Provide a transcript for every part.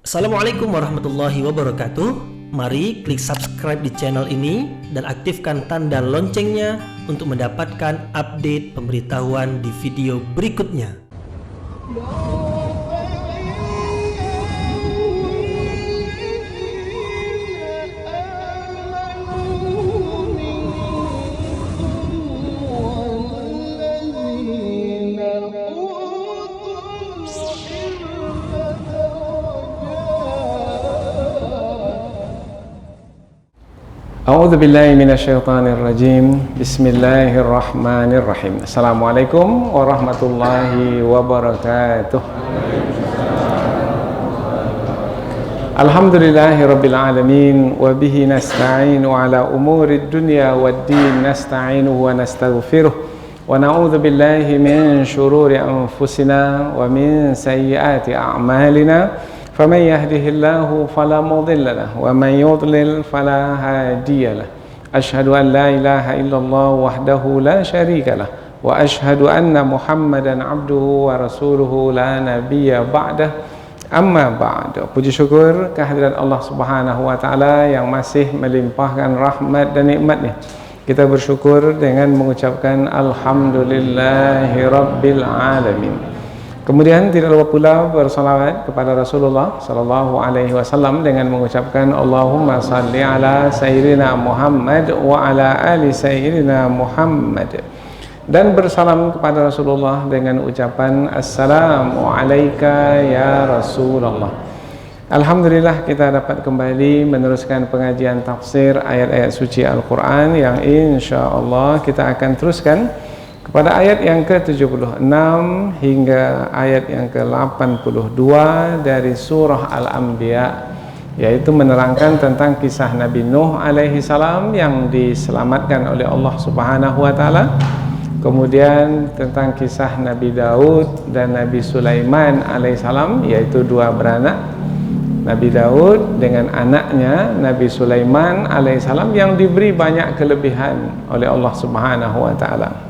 Assalamualaikum warahmatullahi wabarakatuh. Mari klik subscribe di channel ini dan aktifkan tanda loncengnya untuk mendapatkan update pemberitahuan di video berikutnya. A'udzu billahi minasyaitonir rajim. Bismillahirrahmanirrahim. Assalamualaikum warahmatullahi wabarakatuh. Alhamdulillahirabbil alamin wa bihi nasta'inu ala umurid dunya waddin nasta'inu wa nastaghfiruh wa na'udzu billahi min shururi anfusina wa min sayyiati a'malina. فمن يهده الله فلا مضل له ومن يضلل فلا هادي له أشهد أن لا إله إلا الله وحده لا شريك له وأشهد أن محمدا عبده ورسوله لا نبي بعده amma ba'd. Puji syukur kehadirat Allah Subhanahu wa taala yang masih melimpahkan rahmat dan nikmatnya. Kita bersyukur dengan mengucapkan alhamdulillahi rabbil alamin. Kemudian tidak lupa pula bersalawat kepada Rasulullah sallallahu alaihi wasallam dengan mengucapkan Allahumma salli ala sayyidina Muhammad wa ala ali sayyidina Muhammad, dan bersalam kepada Rasulullah dengan ucapan assalamu alayka ya Rasulullah. Alhamdulillah kita dapat kembali meneruskan pengajian tafsir ayat-ayat suci Al-Quran yang insyaallah kita akan teruskan pada ayat yang ke-76 hingga ayat yang ke-82 dari surah Al-Anbiya, yaitu menerangkan tentang kisah Nabi Nuh alaihi salam yang diselamatkan oleh Allah Subhanahu wa taala. Kemudian tentang kisah Nabi Daud dan Nabi Sulaiman alaihi salam, yaitu dua beranak, Nabi Daud dengan anaknya Nabi Sulaiman alaihi salam yang diberi banyak kelebihan oleh Allah Subhanahu wa taala.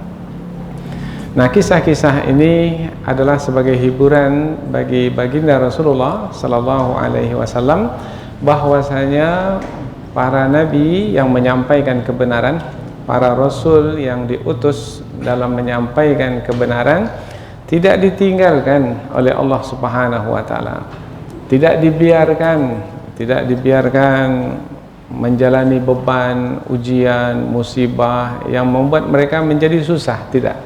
Nah, kisah-kisah ini adalah sebagai hiburan bagi baginda Rasulullah sallallahu alaihi wasallam bahwasanya para nabi yang menyampaikan kebenaran, para rasul yang diutus dalam menyampaikan kebenaran tidak ditinggalkan oleh Allah Subhanahu wa taala. Tidak dibiarkan menjalani beban, ujian, musibah yang membuat mereka menjadi susah, tidak.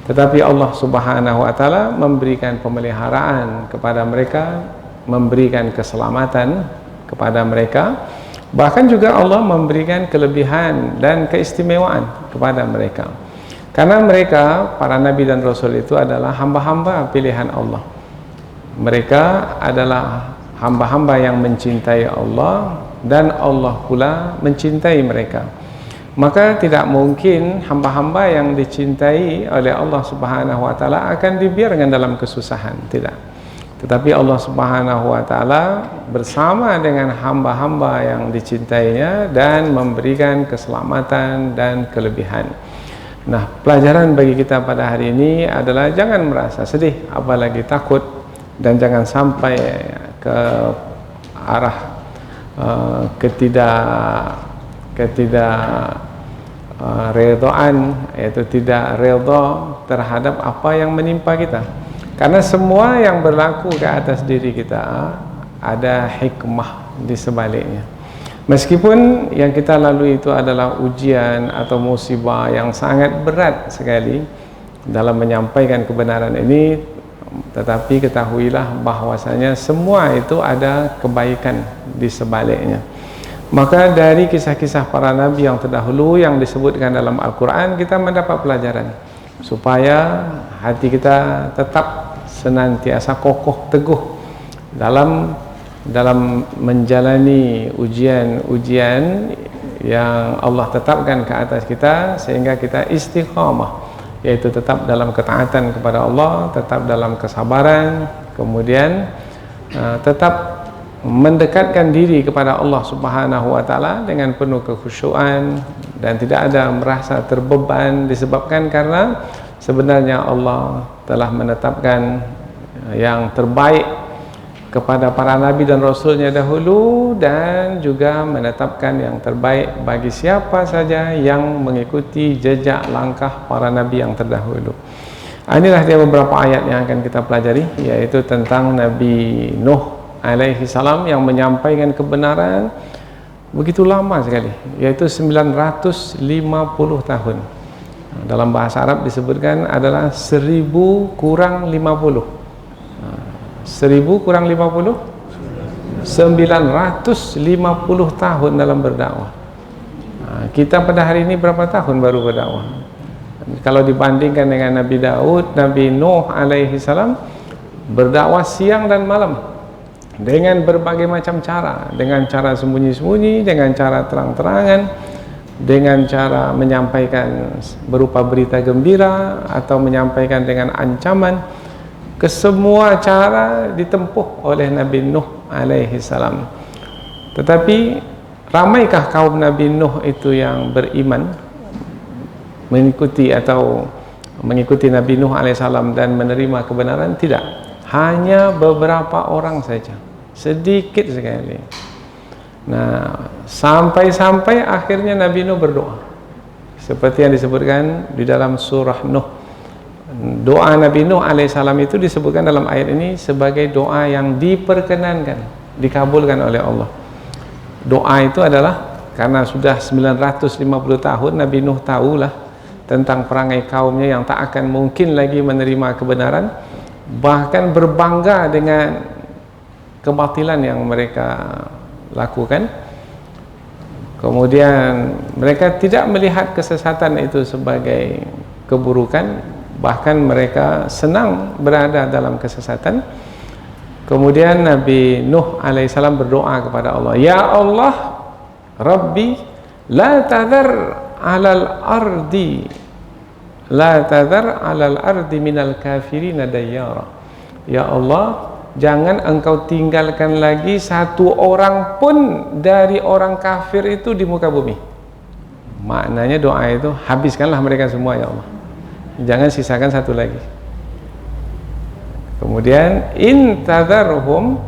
Tetapi Allah Subhanahu wa taala memberikan pemeliharaan kepada mereka, memberikan keselamatan kepada mereka, bahkan juga Allah memberikan kelebihan dan keistimewaan kepada mereka. Karena mereka, para nabi dan rasul itu adalah hamba-hamba pilihan Allah. Mereka adalah hamba-hamba yang mencintai Allah dan Allah pula mencintai mereka. Maka tidak mungkin hamba-hamba yang dicintai oleh Allah Subhanahu wa taala akan dibiarkan dalam kesusahan, tidak. Tetapi Allah Subhanahu wa taala bersama dengan hamba-hamba yang dicintainya dan memberikan keselamatan dan kelebihan. Nah, pelajaran bagi kita pada hari ini adalah jangan merasa sedih, apalagi takut, dan jangan sampai ke arah ketidakredaan, yaitu tidak redha terhadap apa yang menimpa kita. Karena semua yang berlaku ke atas diri kita ada hikmah di sebaliknya. Meskipun yang kita lalui itu adalah ujian atau musibah yang sangat berat sekali dalam menyampaikan kebenaran ini, tetapi ketahuilah bahwasanya semua itu ada kebaikan di sebaliknya. Maka dari kisah-kisah para nabi yang terdahulu yang disebutkan dalam Al-Quran, kita mendapat pelajaran supaya hati kita tetap senantiasa kokoh teguh dalam menjalani ujian-ujian yang Allah tetapkan ke atas kita, sehingga kita istiqamah, yaitu tetap dalam ketaatan kepada Allah, tetap dalam kesabaran, kemudian tetap mendekatkan diri kepada Allah Subhanahu wa taala dengan penuh kekhusyuan dan tidak ada merasa terbeban, disebabkan karena sebenarnya Allah telah menetapkan yang terbaik kepada para nabi dan rasulnya dahulu, dan juga menetapkan yang terbaik bagi siapa saja yang mengikuti jejak langkah para nabi yang terdahulu. Inilah dia beberapa ayat yang akan kita pelajari, yaitu tentang Nabi Nuh alaihi salam yang menyampaikan kebenaran begitu lama sekali, yaitu 950 tahun. Dalam bahasa Arab disebutkan adalah 1000 kurang 50. 1000 kurang 50, 950 tahun dalam berdakwah. Kita pada hari ini berapa tahun baru berdakwah? Kalau dibandingkan dengan Nabi Daud, Nabi Nuh alaihi salam berdakwah siang dan malam dengan berbagai macam cara, dengan cara sembunyi-sembunyi, dengan cara terang-terangan, dengan cara menyampaikan berupa berita gembira atau menyampaikan dengan ancaman. Kesemua cara ditempuh oleh Nabi Nuh alaihi salam. Tetapi ramaikah kaum Nabi Nuh itu yang beriman, mengikuti Nabi Nuh alaihi salam dan menerima kebenaran? Tidak. Hanya beberapa orang saja, sedikit sekali. Nah, sampai akhirnya Nabi Nuh berdoa seperti yang disebutkan di dalam surah Nuh. Doa Nabi Nuh alaihissalam itu disebutkan dalam ayat ini sebagai doa yang diperkenankan, dikabulkan oleh Allah. Doa itu adalah karena sudah 950 tahun Nabi Nuh tahulah tentang perangai kaumnya yang tak akan mungkin lagi menerima kebenaran, bahkan berbangga dengan kebatilan yang mereka lakukan. Kemudian mereka tidak melihat kesesatan itu sebagai keburukan, bahkan mereka senang berada dalam kesesatan. Kemudian Nabi Nuh alaihissalam berdoa kepada Allah, ya Allah, Rabbi la tadhar alal ardi minal kafirina dayyara. Ya Allah, jangan engkau tinggalkan lagi satu orang pun dari orang kafir itu di muka bumi. Maknanya doa itu, habiskanlah mereka semua ya Allah, jangan sisakan satu lagi. Kemudian in tadharhum,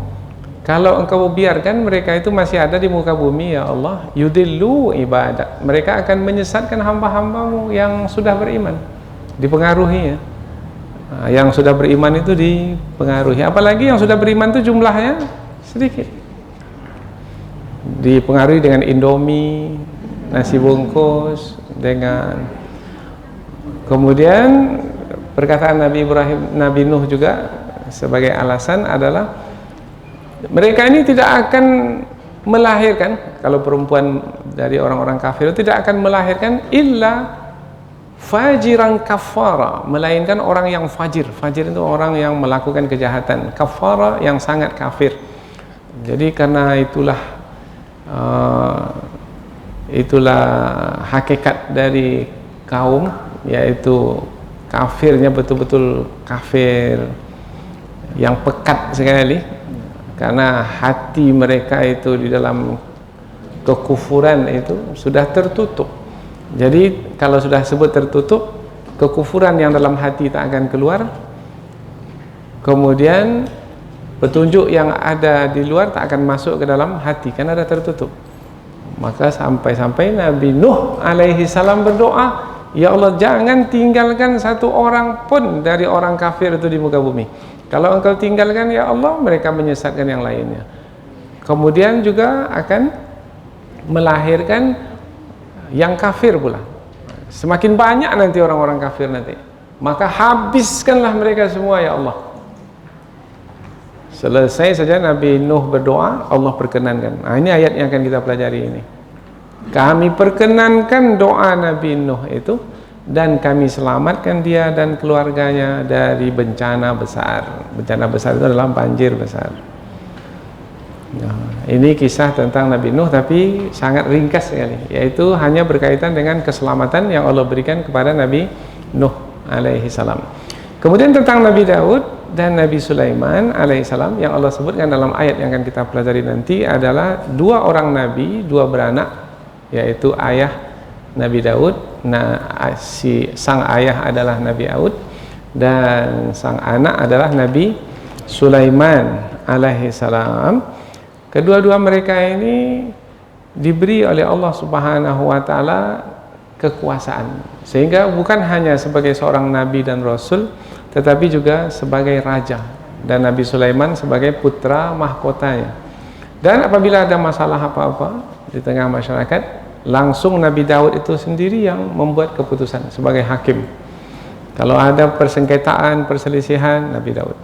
kalau engkau biarkan mereka itu masih ada di muka bumi ya Allah, yudillu ibadah, mereka akan menyesatkan hamba-hambamu yang sudah beriman, dipengaruhi ya. Yang sudah beriman itu dipengaruhi, apalagi yang sudah beriman itu jumlahnya sedikit, dipengaruhi dengan Indomie, nasi bungkus, dengan kemudian perkataan Nabi Nuh juga sebagai alasan adalah mereka ini tidak akan melahirkan, kalau perempuan dari orang-orang kafir itu tidak akan melahirkan illa fajiran kafara, melainkan orang yang fajir. Fajir itu orang yang melakukan kejahatan, kafara yang sangat kafir. Jadi karena itulah hakikat dari kaum, yaitu kafirnya betul-betul kafir yang pekat sekali, karena hati mereka itu di dalam kekufuran itu sudah tertutup. Jadi kalau sudah sebut tertutup, kekufuran yang dalam hati tak akan keluar, kemudian petunjuk yang ada di luar tak akan masuk ke dalam hati, karena ada tertutup. Maka sampai-sampai Nabi Nuh alaihi salam berdoa, ya Allah, jangan tinggalkan satu orang pun dari orang kafir itu di muka bumi. Kalau engkau tinggalkan ya Allah, mereka menyesatkan yang lainnya. Kemudian juga akan melahirkan yang kafir pula. Semakin banyak nanti orang-orang kafir nanti, maka habiskanlah mereka semua ya Allah. Selesai saja Nabi Nuh berdoa, Allah perkenankan. Nah, ini ayat yang akan kita pelajari ini. Kami perkenankan doa Nabi Nuh itu, dan kami selamatkan dia dan keluarganya dari bencana besar. Bencana besar itu adalah banjir besar. Nah, ini kisah tentang Nabi Nuh, tapi sangat ringkas sekali, yaitu hanya berkaitan dengan keselamatan yang Allah berikan kepada Nabi Nuh alaihi salam. Kemudian tentang Nabi Daud dan Nabi Sulaiman alaihissalam yang Allah sebutkan dalam ayat yang akan kita pelajari nanti adalah dua orang nabi, dua beranak, yaitu ayah Nabi Daud. Sang ayah adalah Nabi Daud dan sang anak adalah Nabi Sulaiman alaihi salam, kedua-dua mereka ini diberi oleh Allah Subhanahu wa taala kekuasaan, sehingga bukan hanya sebagai seorang nabi dan rasul, tetapi juga sebagai raja, dan Nabi Sulaiman sebagai putra mahkotanya. Dan apabila ada masalah apa-apa di tengah masyarakat, langsung Nabi Daud itu sendiri yang membuat keputusan sebagai hakim. Kalau ada persengketaan, perselisihan, Nabi Daud.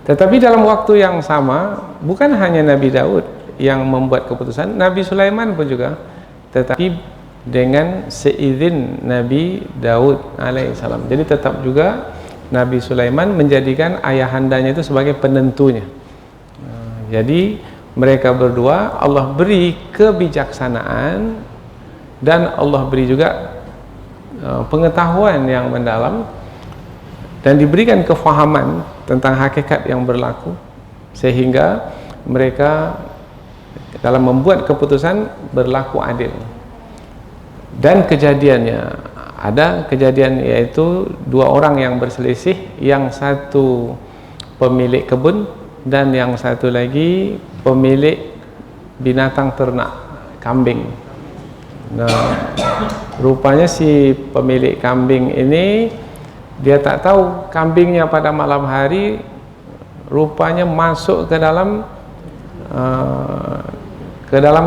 Tetapi dalam waktu yang sama, bukan hanya Nabi Daud yang membuat keputusan, Nabi Sulaiman pun juga, tetapi dengan seizin Nabi Daud alaihissalam. Jadi tetap juga Nabi Sulaiman menjadikan ayahandanya itu sebagai penentunya. Jadi mereka berdua Allah beri kebijaksanaan dan Allah beri juga pengetahuan yang mendalam, dan diberikan kefahaman tentang hakikat yang berlaku, sehingga mereka dalam membuat keputusan berlaku adil. Dan kejadiannya, ada kejadian yaitu dua orang yang berselisih, yang satu pemilik kebun dan yang satu lagi pemilik binatang ternak, kambing. Nah, rupanya si pemilik kambing ini dia tak tahu kambingnya pada malam hari rupanya masuk ke dalam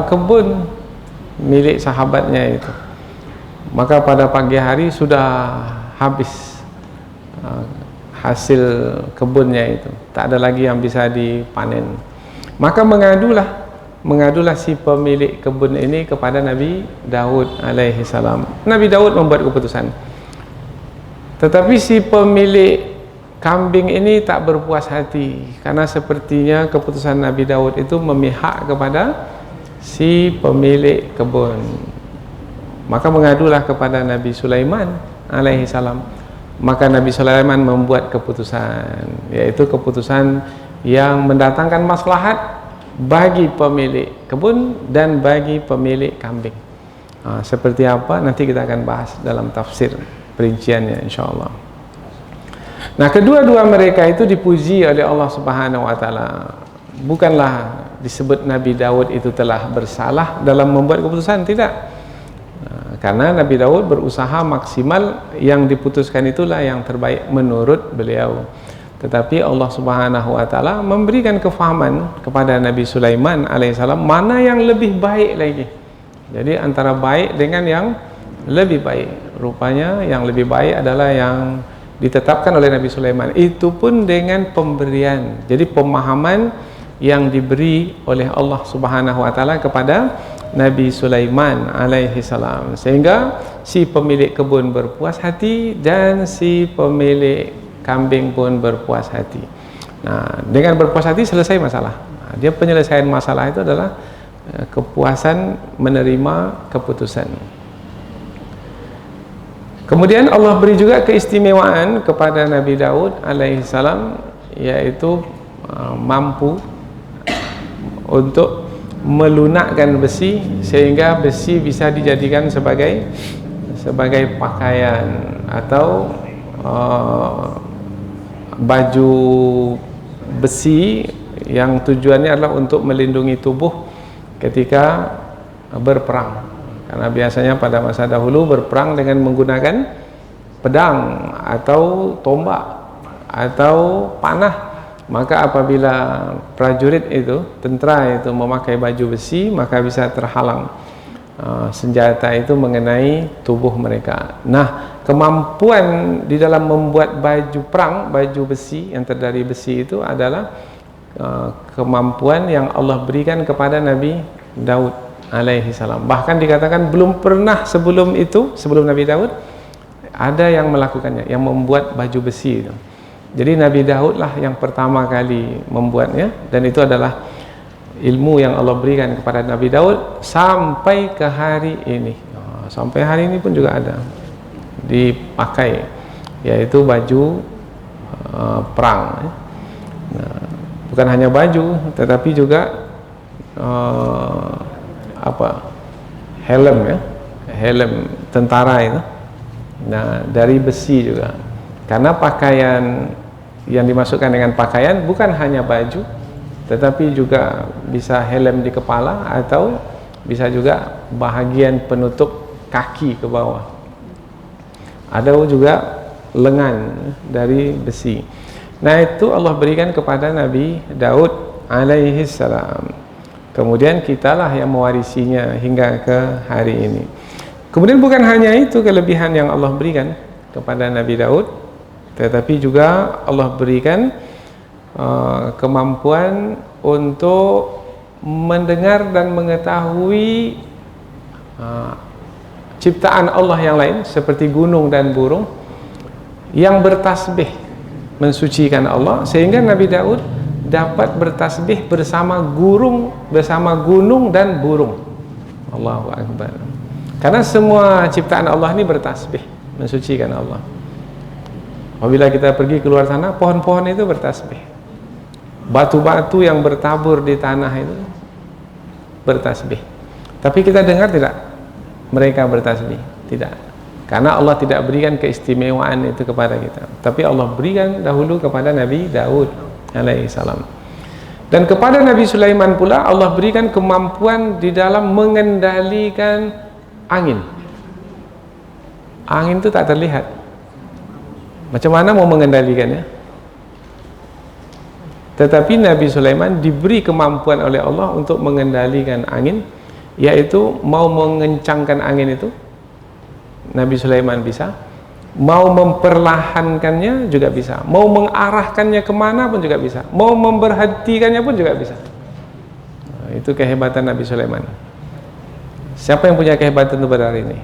kebun milik sahabatnya itu. Maka pada pagi hari sudah habis hasil kebunnya itu, tak ada lagi yang bisa dipanen. Maka mengadulah si pemilik kebun ini kepada Nabi Daud alaihi salam. Nabi Daud membuat keputusan, tetapi si pemilik kambing ini tak berpuas hati, karena sepertinya keputusan Nabi Daud itu memihak kepada si pemilik kebun. Maka mengadulah kepada Nabi Sulaiman alaihi salam. Maka Nabi Sulaiman membuat keputusan, yaitu keputusan yang mendatangkan maslahat bagi pemilik kebun dan bagi pemilik kambing. Seperti apa nanti kita akan bahas dalam tafsir perinciannya insyaallah. Nah, kedua-dua mereka itu dipuji oleh Allah Subhanahu wa taala. Bukanlah disebut Nabi Daud itu telah bersalah dalam membuat keputusan, tidak. Karena Nabi Daud berusaha maksimal, yang diputuskan itulah yang terbaik menurut beliau. Tetapi Allah Subhanahu wa taala memberikan kefahaman kepada Nabi Sulaiman alaihissalam mana yang lebih baik lagi. Jadi antara baik dengan yang lebih baik, rupanya yang lebih baik adalah yang ditetapkan oleh Nabi Sulaiman. Itu pun dengan pemberian. Jadi pemahaman yang diberi oleh Allah Subhanahu wa taala kepada Nabi Sulaiman alaihi salam, sehingga si pemilik kebun berpuas hati dan si pemilik kambing pun berpuas hati. Nah, dengan berpuas hati selesai masalah. Nah, dia penyelesaian masalah itu adalah kepuasan menerima keputusan. Kemudian Allah beri juga keistimewaan kepada Nabi Daud alaihi salam, yaitu mampu untuk melunakkan besi sehingga besi bisa dijadikan sebagai pakaian atau baju besi yang tujuannya adalah untuk melindungi tubuh ketika berperang. Karena biasanya pada masa dahulu berperang dengan menggunakan pedang atau tombak atau panah. Maka apabila prajurit itu, tentara itu memakai baju besi, maka bisa terhalang senjata itu mengenai tubuh mereka. Nah, kemampuan di dalam membuat baju perang, baju besi yang terdiri besi itu adalah kemampuan yang Allah berikan kepada Nabi Daud alaihi salam. Bahkan dikatakan belum pernah sebelum itu, sebelum Nabi Daud, ada yang melakukannya, yang membuat baju besi itu. Jadi Nabi Daud lah yang pertama kali membuatnya, dan itu adalah ilmu yang Allah berikan kepada Nabi Daud sampai ke hari ini. Sampai hari ini pun juga ada dipakai, yaitu baju perang. Nah, bukan hanya baju, tetapi juga helm ya, helm tentara itu. Nah, dari besi juga. Karena pakaian Yang dimasukkan dengan pakaian bukan hanya baju, tetapi juga bisa helm di kepala atau bisa juga bahagian penutup kaki ke bawah. Ada juga lengan dari besi. Nah, itu Allah berikan kepada Nabi Daud alaihi salam. Kemudian kitalah yang mewarisinya hingga ke hari ini. Kemudian bukan hanya itu kelebihan yang Allah berikan kepada Nabi Daud, tetapi juga Allah berikan kemampuan untuk mendengar dan mengetahui ciptaan Allah yang lain seperti gunung dan burung yang bertasbih mensucikan Allah, sehingga Nabi Daud dapat bertasbih bersama gunung dan burung. Allahu Akbar. Karena semua ciptaan Allah ini bertasbih mensucikan Allah. Apabila kita pergi keluar sana, pohon-pohon itu bertasbih. Batu-batu yang bertabur di tanah itu bertasbih. Tapi kita dengar tidak mereka bertasbih? Tidak. Karena Allah tidak berikan keistimewaan itu kepada kita. Tapi Allah berikan dahulu kepada Nabi Daud alaihi salam. Dan kepada Nabi Sulaiman pula Allah berikan kemampuan di dalam mengendalikan angin. Angin itu tak terlihat. Macam mana mau mengendalikannya? Tetapi Nabi Sulaiman diberi kemampuan oleh Allah untuk mengendalikan angin, yaitu mau mengencangkan angin itu Nabi Sulaiman bisa, mau memperlahankannya juga bisa, mau mengarahkannya kemana pun juga bisa, mau memberhentikannya pun juga bisa. Nah, itu kehebatan Nabi Sulaiman. Siapa yang punya kehebatan itu pada hari ini?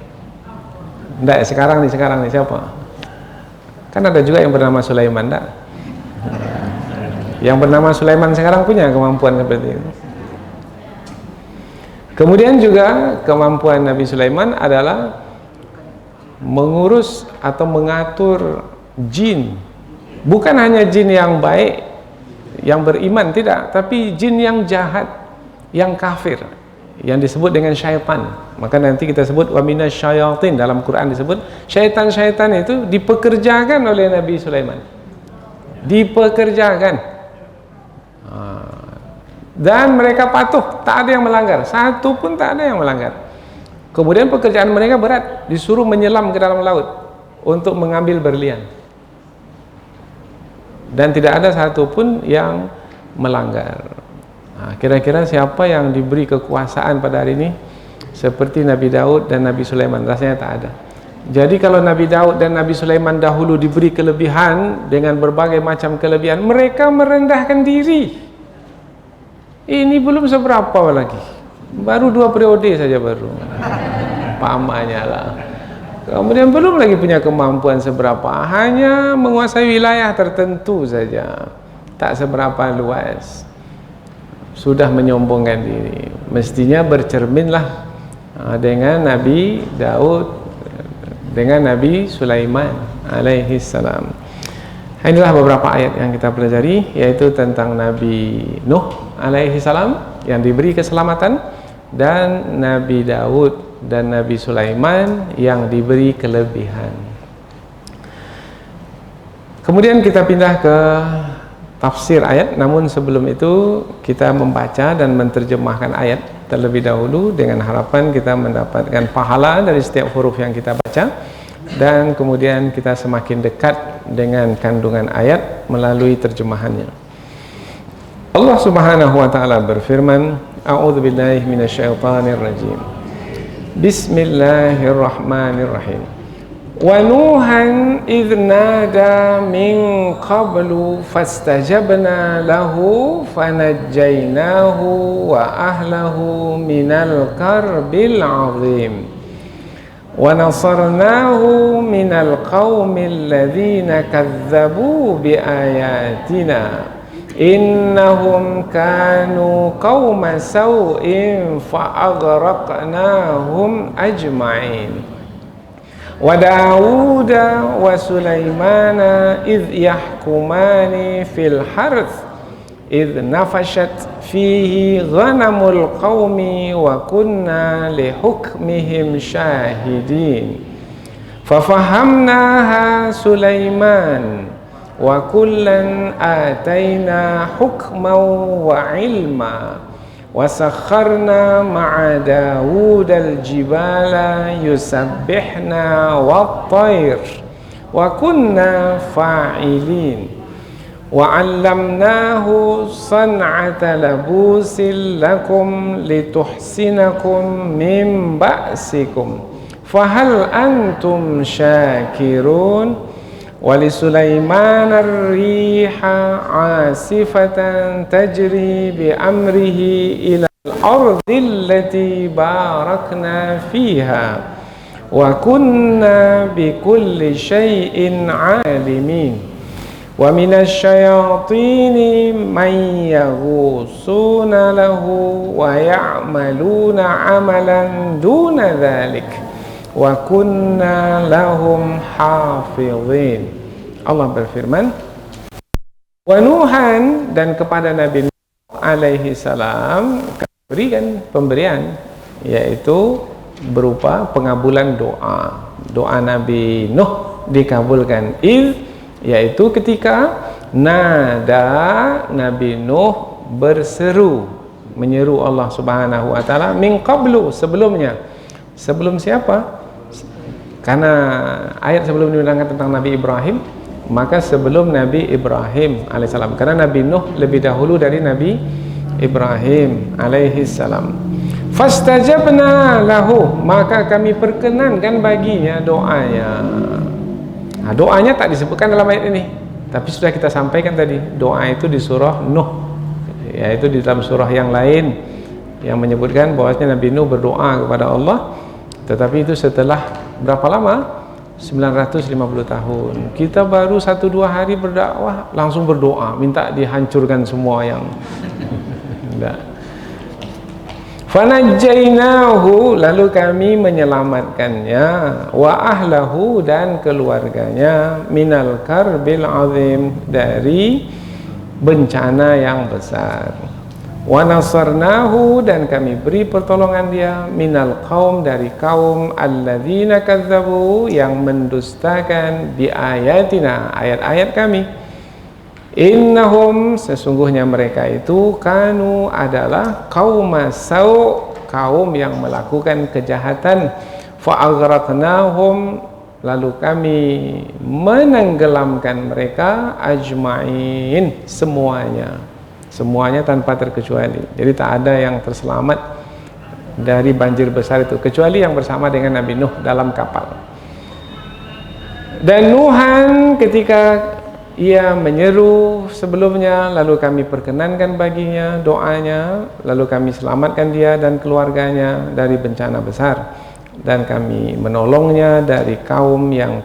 Enggak, sekarang nih siapa? Kan ada juga yang bernama Sulaiman, enggak? Yang bernama Sulaiman sekarang punya kemampuan seperti itu. Kemudian juga kemampuan Nabi Sulaiman adalah mengurus atau mengatur jin. Bukan hanya jin yang baik, yang beriman, tidak, tapi jin yang jahat, yang kafir, yang disebut dengan syaitan. Maka nanti kita sebut wa minasyayatin, dalam Quran disebut syaitan-syaitan itu dipekerjakan oleh Nabi Sulaiman. Dipekerjakan. Dan mereka patuh, tak ada yang melanggar, satu pun tak ada yang melanggar. Kemudian pekerjaan mereka berat, disuruh menyelam ke dalam laut untuk mengambil berlian, dan tidak ada satu pun yang melanggar. Nah, kira-kira siapa yang diberi kekuasaan pada hari ini seperti Nabi Daud dan Nabi Sulaiman? Rasanya tak ada. Jadi kalau Nabi Daud dan Nabi Sulaiman dahulu diberi kelebihan dengan berbagai macam kelebihan, mereka merendahkan diri. Ini belum seberapa lagi, baru 2 periode saja baru pamannya lah. Kemudian belum lagi punya kemampuan seberapa, hanya menguasai wilayah tertentu saja, tak seberapa luas, sudah menyombongkan diri. Mestinya bercerminlah dengan Nabi Daud, dengan Nabi Sulaiman alaihi salam. Inilah beberapa ayat yang kita pelajari, yaitu tentang Nabi Nuh alaihi salam yang diberi keselamatan, dan Nabi Daud dan Nabi Sulaiman yang diberi kelebihan. Kemudian kita pindah ke tafsir ayat, namun sebelum itu kita membaca dan menerjemahkan ayat terlebih dahulu dengan harapan kita mendapatkan pahala dari setiap huruf yang kita baca, dan kemudian kita semakin dekat dengan kandungan ayat melalui terjemahannya. Allah Subhanahu wa taala berfirman, A'udzu billahi minasyaitonir rajim. Bismillahirrahmanirrahim. Wa Nuhan idz nada min qablu fastajabna lahu fanajjaynahu wa ahlahu minal karbil 'azim. Wa nasarnahu minal qaumil ladzina kazzabu biayatina innahum kanu qauma sau'in fa'aghraqnahum ajma'in. Wa Dawuda wa Sulaimana idh yahkumani fil harth idh nafashat fihi ghanamul qaumi wa kunna li hukmihim syahidin. Fafahamnaha Sulaiman wa kullan ataina hukman wa ilma wa sakharna ma'a Dawud al-jibala yusabbihna wat-tayr wa kunna fa'ilin وَعَلَّمْنَاهُ صَنْعَةَ لَبُوسٍ لَكُمْ لِتُحْصِنَكُمْ مِنْ بَأْسِكُمْ فَهَلْ أَنْتُمْ شَاكِرُونَ وَلِسُلَيْمَانَ الرِّيحَ عَاصِفَةً تَجْرِي بِأَمْرِهِ إِلَى الْأَرْضِ الَّتِي بَارَكْنَا فِيهَا وَكُنَّا بِكُلِّ شَيْءٍ عَالِمِينَ وَمِنَ الشَّيَاطِينِ مَن يَغُوصُونَ لَهُ وَيَعْمَلُونَ عَمَلًا دُونَ ذَلِكَ وَكُنَّا لَهُمْ حَافِظِينَ. Allah berfirman, wa Nuhan, dan kepada Nabi Nuh alaihi salam kami berikan pemberian, yaitu berupa pengabulan doa. Doa Nabi Nuh dikabulkan, yaitu ketika nada Nabi Nuh berseru, menyeru Allah Subhanahu wa taala min qablu, sebelumnya. Sebelum siapa? Karena ayat sebelum menerangkan tentang Nabi Ibrahim, maka sebelum Nabi Ibrahim alaihissalam, karena Nabi Nuh lebih dahulu dari Nabi Ibrahim alaihissalam. Fastajabna lahu, maka kami perkenankan baginya doanya. Nah, doanya tak disebutkan dalam ayat ini, tapi sudah kita sampaikan tadi, doa itu di surah Nuh, yaitu di dalam surah yang lain yang menyebutkan bahwasanya Nabi Nuh berdoa kepada Allah, tetapi itu setelah berapa lama? 950 tahun. Kita baru 1-2 hari berdakwah langsung berdoa minta dihancurkan semua yang enggak. Fanajjainahu, lalu kami menyelamatkannya, wa ahlahu, dan keluarganya, minal karbil azim, dari bencana yang besar. Wa nasarnahu, dan kami beri pertolongan dia, minal qaum, dari kaum alladzina kadzabu, yang mendustakan bi ayatina, ayat-ayat kami. Innahum, sesungguhnya mereka itu, kanu, adalah qaumasau, kaum yang melakukan kejahatan. Fa'aghraqnahum, lalu kami menenggelamkan mereka, ajma'in, semuanya tanpa terkecuali. Jadi tak ada yang terselamat dari banjir besar itu kecuali yang bersama dengan Nabi Nuh dalam kapal. Dan Nuhan ketika ia menyeru sebelumnya, lalu kami perkenankan baginya doanya, lalu kami selamatkan dia dan keluarganya dari bencana besar, dan kami menolongnya dari kaum yang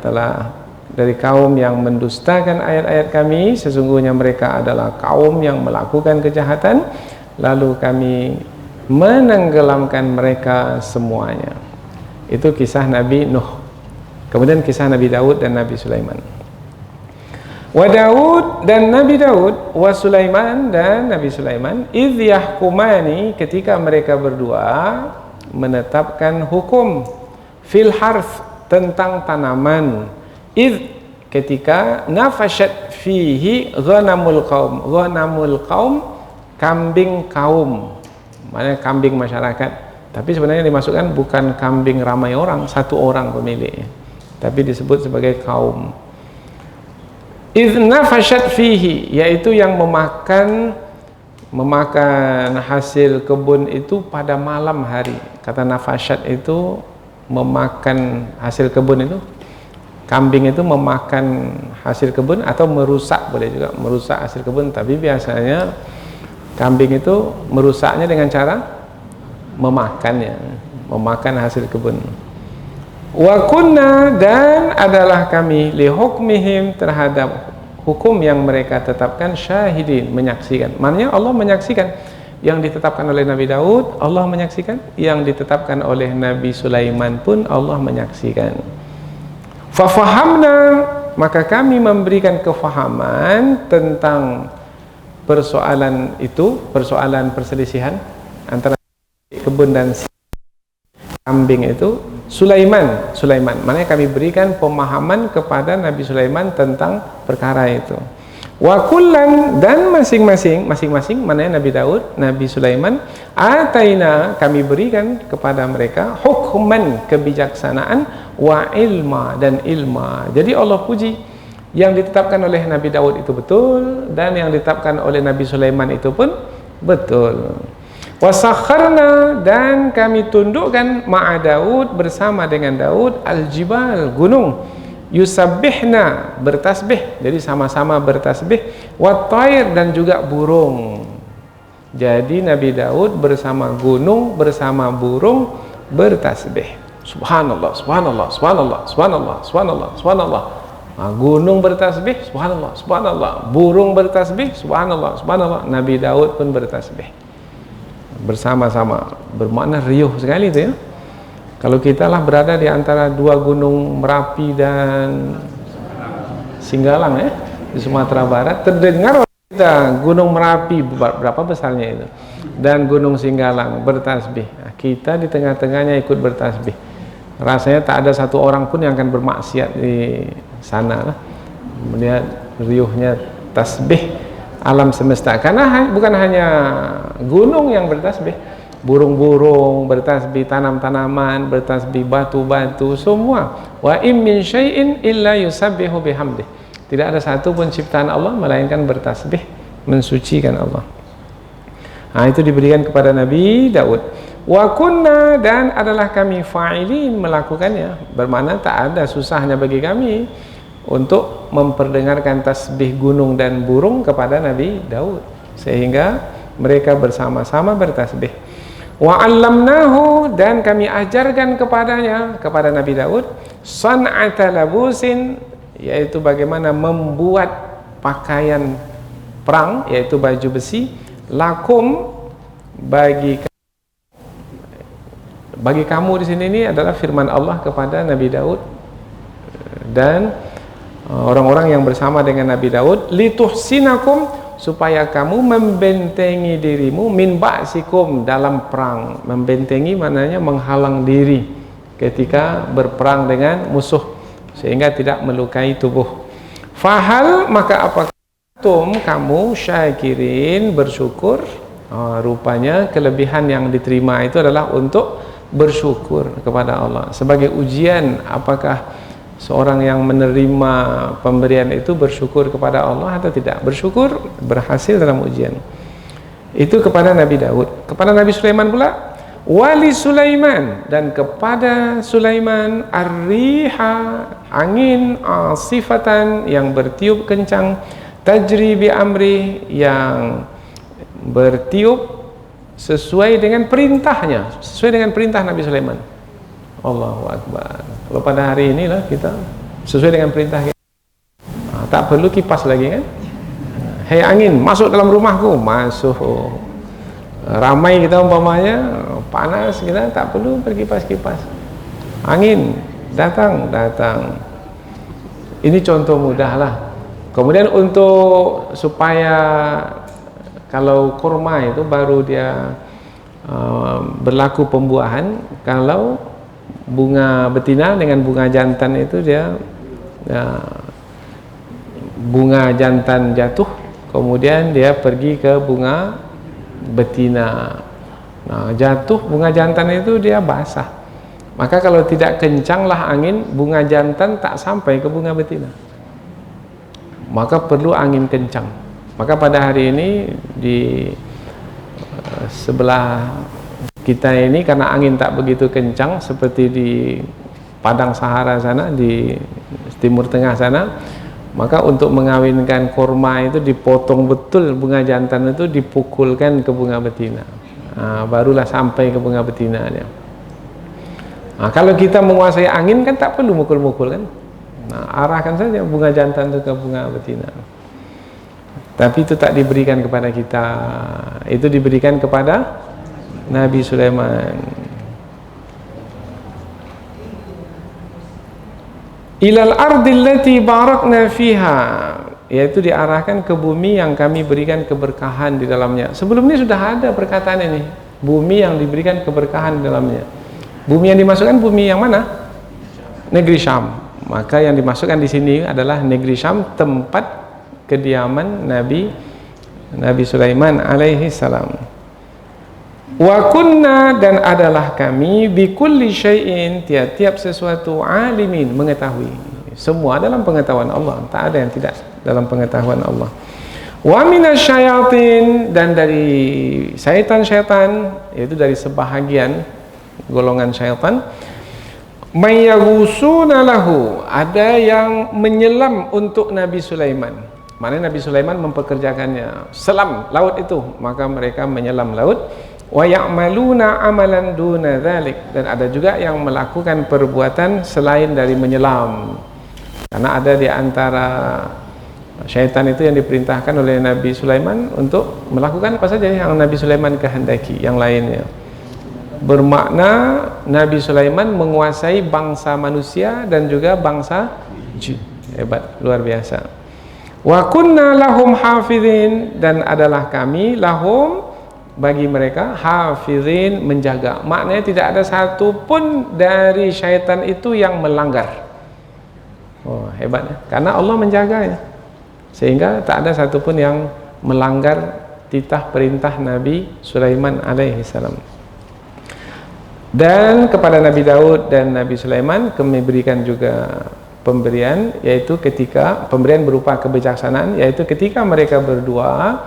mendustakan ayat-ayat kami. Sesungguhnya mereka adalah kaum yang melakukan kejahatan, lalu kami menenggelamkan mereka semuanya. Itu kisah Nabi Nuh. Kemudian kisah Nabi Daud dan Nabi Sulaiman. Wa Daud, dan Nabi Daud, wa Sulaiman, dan Nabi Sulaiman, idh yahkumani, ketika mereka berdua menetapkan hukum, fil harf, tentang tanaman, idh, ketika nafashat fihi ghanamul qaum, kambing kaum, maknanya kambing masyarakat, tapi sebenarnya dimasukkan bukan kambing ramai orang, satu orang pemiliknya, tapi disebut sebagai kaum. Idna fashat fihi, yaitu yang memakan hasil kebun itu pada malam hari. Kata nafashat itu memakan hasil kebun, itu kambing itu memakan hasil kebun atau merusak, boleh juga merusak hasil kebun, tapi biasanya kambing itu merusaknya dengan cara memakan hasil kebun. Wa kunna, dan adalah kami, li hukmihim, terhadap hukum yang mereka tetapkan, syahidin, menyaksikan. Maknanya Allah menyaksikan yang ditetapkan oleh Nabi Daud, Allah menyaksikan yang ditetapkan oleh Nabi Sulaiman pun Allah menyaksikan. Fafahamna, maka kami memberikan kefahaman tentang persoalan itu, persoalan perselisihan antara kebun dan kambing itu. Sulaiman. Maknanya kami berikan pemahaman kepada Nabi Sulaiman tentang perkara itu. Wa kullan, dan masing-masing maknanya Nabi Daud, Nabi Sulaiman, ataina, kami berikan kepada mereka hukman, kebijaksanaan, wa ilma, dan ilma. Jadi Allah puji, yang ditetapkan oleh Nabi Daud itu betul, dan yang ditetapkan oleh Nabi Sulaiman itu pun betul. Wasakharna, dan kami tundukkan ma'a Daud, bersama dengan Daud, al-jibal, gunung, yusabbihna, bertasbih, jadi sama-sama bertasbih, wat-tair, dan juga burung. Jadi Nabi Daud bersama gunung, bersama burung bertasbih. Subhanallah, subhanallah, subhanallah, subhanallah, subhanallah, subhanallah. Gunung bertasbih, subhanallah, subhanallah. Burung bertasbih, subhanallah, subhanallah. Nabi Daud pun bertasbih bersama-sama. Bermakna riuh sekali itu ya. Kalau kita lah berada di antara dua gunung Merapi dan Singgalang ya, di Sumatera Barat, terdengar kita gunung Merapi berapa besarnya itu, dan gunung Singgalang bertasbih. Nah, kita di tengah-tengahnya ikut bertasbih. Rasanya tak ada satu orang pun yang akan bermaksiat di sana lah. Melihat riuhnya tasbih alam semesta, karena bukan hanya gunung yang bertasbih, burung-burung bertasbih, tanam-tanaman bertasbih, batu-batu, semua. Wa im min syai'in illa yusabbihu bihamdih. Tidak ada satu pun ciptaan Allah melainkan bertasbih, mensucikan Allah. Nah, itu diberikan kepada Nabi Daud. Wa kunna, dan adalah kami fa'ilin, melakukannya. Bermakna tak ada susahnya bagi kami untuk memperdengarkan tasbih gunung dan burung kepada Nabi Daud, sehingga mereka bersama-sama bertasbih. Wa 'allamnahu, dan kami ajarkan kepadanya, kepada Nabi Daud, san'ata labusin, yaitu bagaimana membuat pakaian perang, yaitu baju besi, lakum, bagi kamu. Di sini ini adalah firman Allah kepada Nabi Daud dan orang-orang yang bersama dengan Nabi Daud, lituhsinakum, supaya kamu membentengi dirimu, min ba'sikum, dalam perang. Membentengi maknanya menghalang diri ketika berperang dengan musuh, sehingga tidak melukai tubuh. Fahal, maka apakah kamu syakirin, bersyukur? Rupanya kelebihan yang diterima itu adalah untuk bersyukur kepada Allah, sebagai ujian apakah seorang yang menerima pemberian itu bersyukur kepada Allah atau tidak. Bersyukur, berhasil dalam ujian itu kepada Nabi Daud. Kepada Nabi Sulaiman pula, wali Sulaiman, dan kepada Sulaiman, ar-riha, angin, asifatan, yang bertiup kencang, tajri bi amri, yang bertiup sesuai dengan perintahnya, sesuai dengan perintah Nabi Sulaiman. Allahu Akbar. Kalau pada hari inilah kita sesuai dengan perintah kita, tak perlu kipas lagi kan. Hei angin, masuk dalam rumahku, masuk. Ramai kita umpamanya, panas kita, tak perlu berkipas-kipas. Angin, datang. Ini contoh mudah lah. Kemudian untuk supaya kalau kurma itu baru dia berlaku pembuahan, kalau bunga betina dengan bunga jantan itu dia bunga jantan jatuh, kemudian dia pergi ke bunga betina. Nah, jatuh bunga jantan itu dia basah. Maka kalau tidak kencanglah angin, bunga jantan tak sampai ke bunga betina. Maka perlu angin kencang. Maka pada hari ini di sebelah kita ini, karena angin tak begitu kencang seperti di Padang Sahara sana, di Timur Tengah sana, maka untuk mengawinkan kurma itu dipotong betul bunga jantan itu, dipukulkan ke bunga betina. Barulah sampai ke bunga betina dia. Kalau kita menguasai angin kan tak perlu mukul-mukul kan. Arahkan saja bunga jantan itu ke bunga betina. Tapi itu tak diberikan kepada kita, itu diberikan kepada Nabi Sulaiman. Ilal ardil lati barakna fiha, yaitu diarahkan ke bumi yang kami berikan keberkahan di dalamnya. Sebelum ini sudah ada perkataan ini, bumi yang diberikan keberkahan di dalamnya. Bumi yang dimasukkan bumi yang mana? Negeri Syam. Maka yang dimasukkan di sini adalah negeri Syam, tempat kediaman Nabi Sulaiman alaihi salam. Wa kunna, dan adalah kami, bi kulli syai'in, tiap-tiap sesuatu, alimin, mengetahui. Semua dalam pengetahuan Allah, tak ada yang tidak dalam pengetahuan Allah. Wa minasyayatin, dan dari syaitan-syaitan, yaitu dari sebahagian golongan syaitan, mayyagusuna lahu, ada yang menyelam untuk Nabi Sulaiman. Mana Nabi Sulaiman mempekerjakannya selam laut itu, maka mereka menyelam laut. Wa ya'maluna amalan duna dzalik, dan ada juga yang melakukan perbuatan selain dari menyelam. Karena ada di antara syaitan itu yang diperintahkan oleh Nabi Sulaiman untuk melakukan apa saja yang Nabi Sulaiman kehendaki, yang lainnya. Bermakna Nabi Sulaiman menguasai bangsa manusia dan juga bangsa jin. Hebat, luar biasa. Wa kunna lahum hafizin, dan adalah kami lahum, bagi mereka, hafizin, menjaga. Maknanya tidak ada satu pun dari syaitan itu yang melanggar. Oh, hebatnya, karena Allah menjaganya, sehingga tak ada satu pun yang melanggar titah perintah Nabi Sulaiman alaihi salam. Dan kepada Nabi Daud dan Nabi Sulaiman kami berikan juga pemberian, yaitu ketika pemberian berupa kebijaksanaan, yaitu ketika mereka berdua